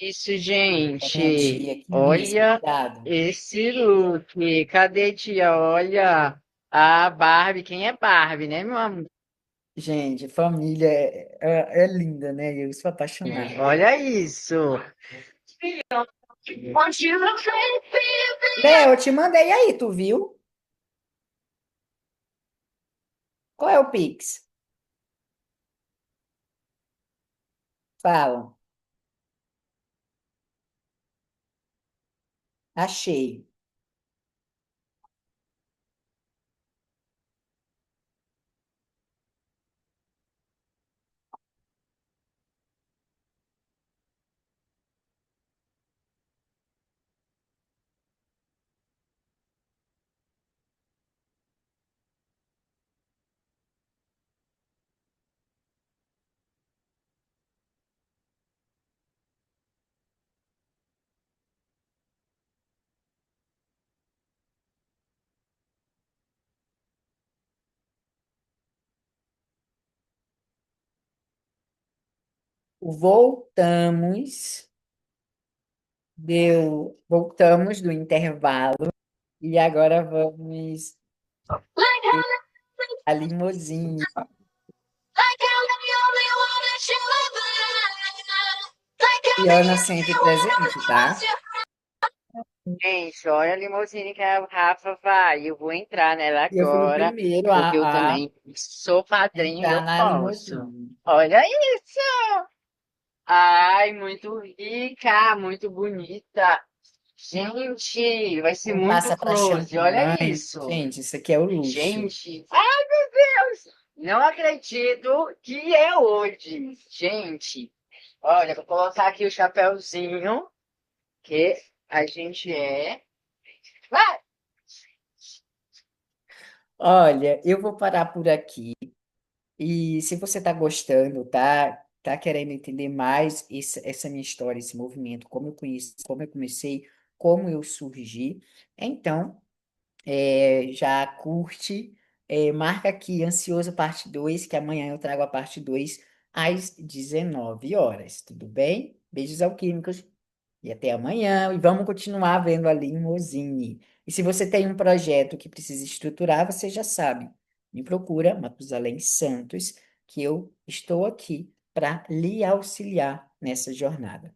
Isso, tem a gente. tia aqui mesmo, Olha cuidado. esse look. Cadê, tia? Olha. Ah, Barbie, quem é Barbie, né, meu amor? Gente, família é linda, né? Eu sou apaixonada. Olha isso. Léo, eu te mandei aí, tu viu? Qual é o Pix? Fala. Achei. Voltamos, voltamos do intervalo e agora vamos ver a limusine. E Ana sempre presente, tá? Gente, olha a limusine que a Rafa vai. Eu vou entrar nela E eu fui o agora, primeiro porque eu a também sou padrinho e entrar eu na posso. limusine. Olha isso! Ai, muito rica, muito bonita. Gente, vai ser Como muito passa para close. Olha champanhe. isso. Gente, isso aqui é o luxo. Gente, ai meu Deus! Não acredito que é hoje. Gente, olha, vou colocar aqui o chapéuzinho que a gente é. Vai! Olha, eu vou parar por aqui. E se você está gostando, tá querendo entender mais essa minha história, esse movimento, como eu conheci, como eu comecei, como eu surgi, então já curte, marca aqui Ansioso Parte 2 que amanhã eu trago a parte 2 às 19 horas, tudo bem? Beijos alquímicos e até amanhã. E vamos continuar vendo ali em Mozini. E se você tem um projeto que precisa estruturar, você já sabe. Me procura, Matusalém Santos, que eu estou aqui para lhe auxiliar nessa jornada.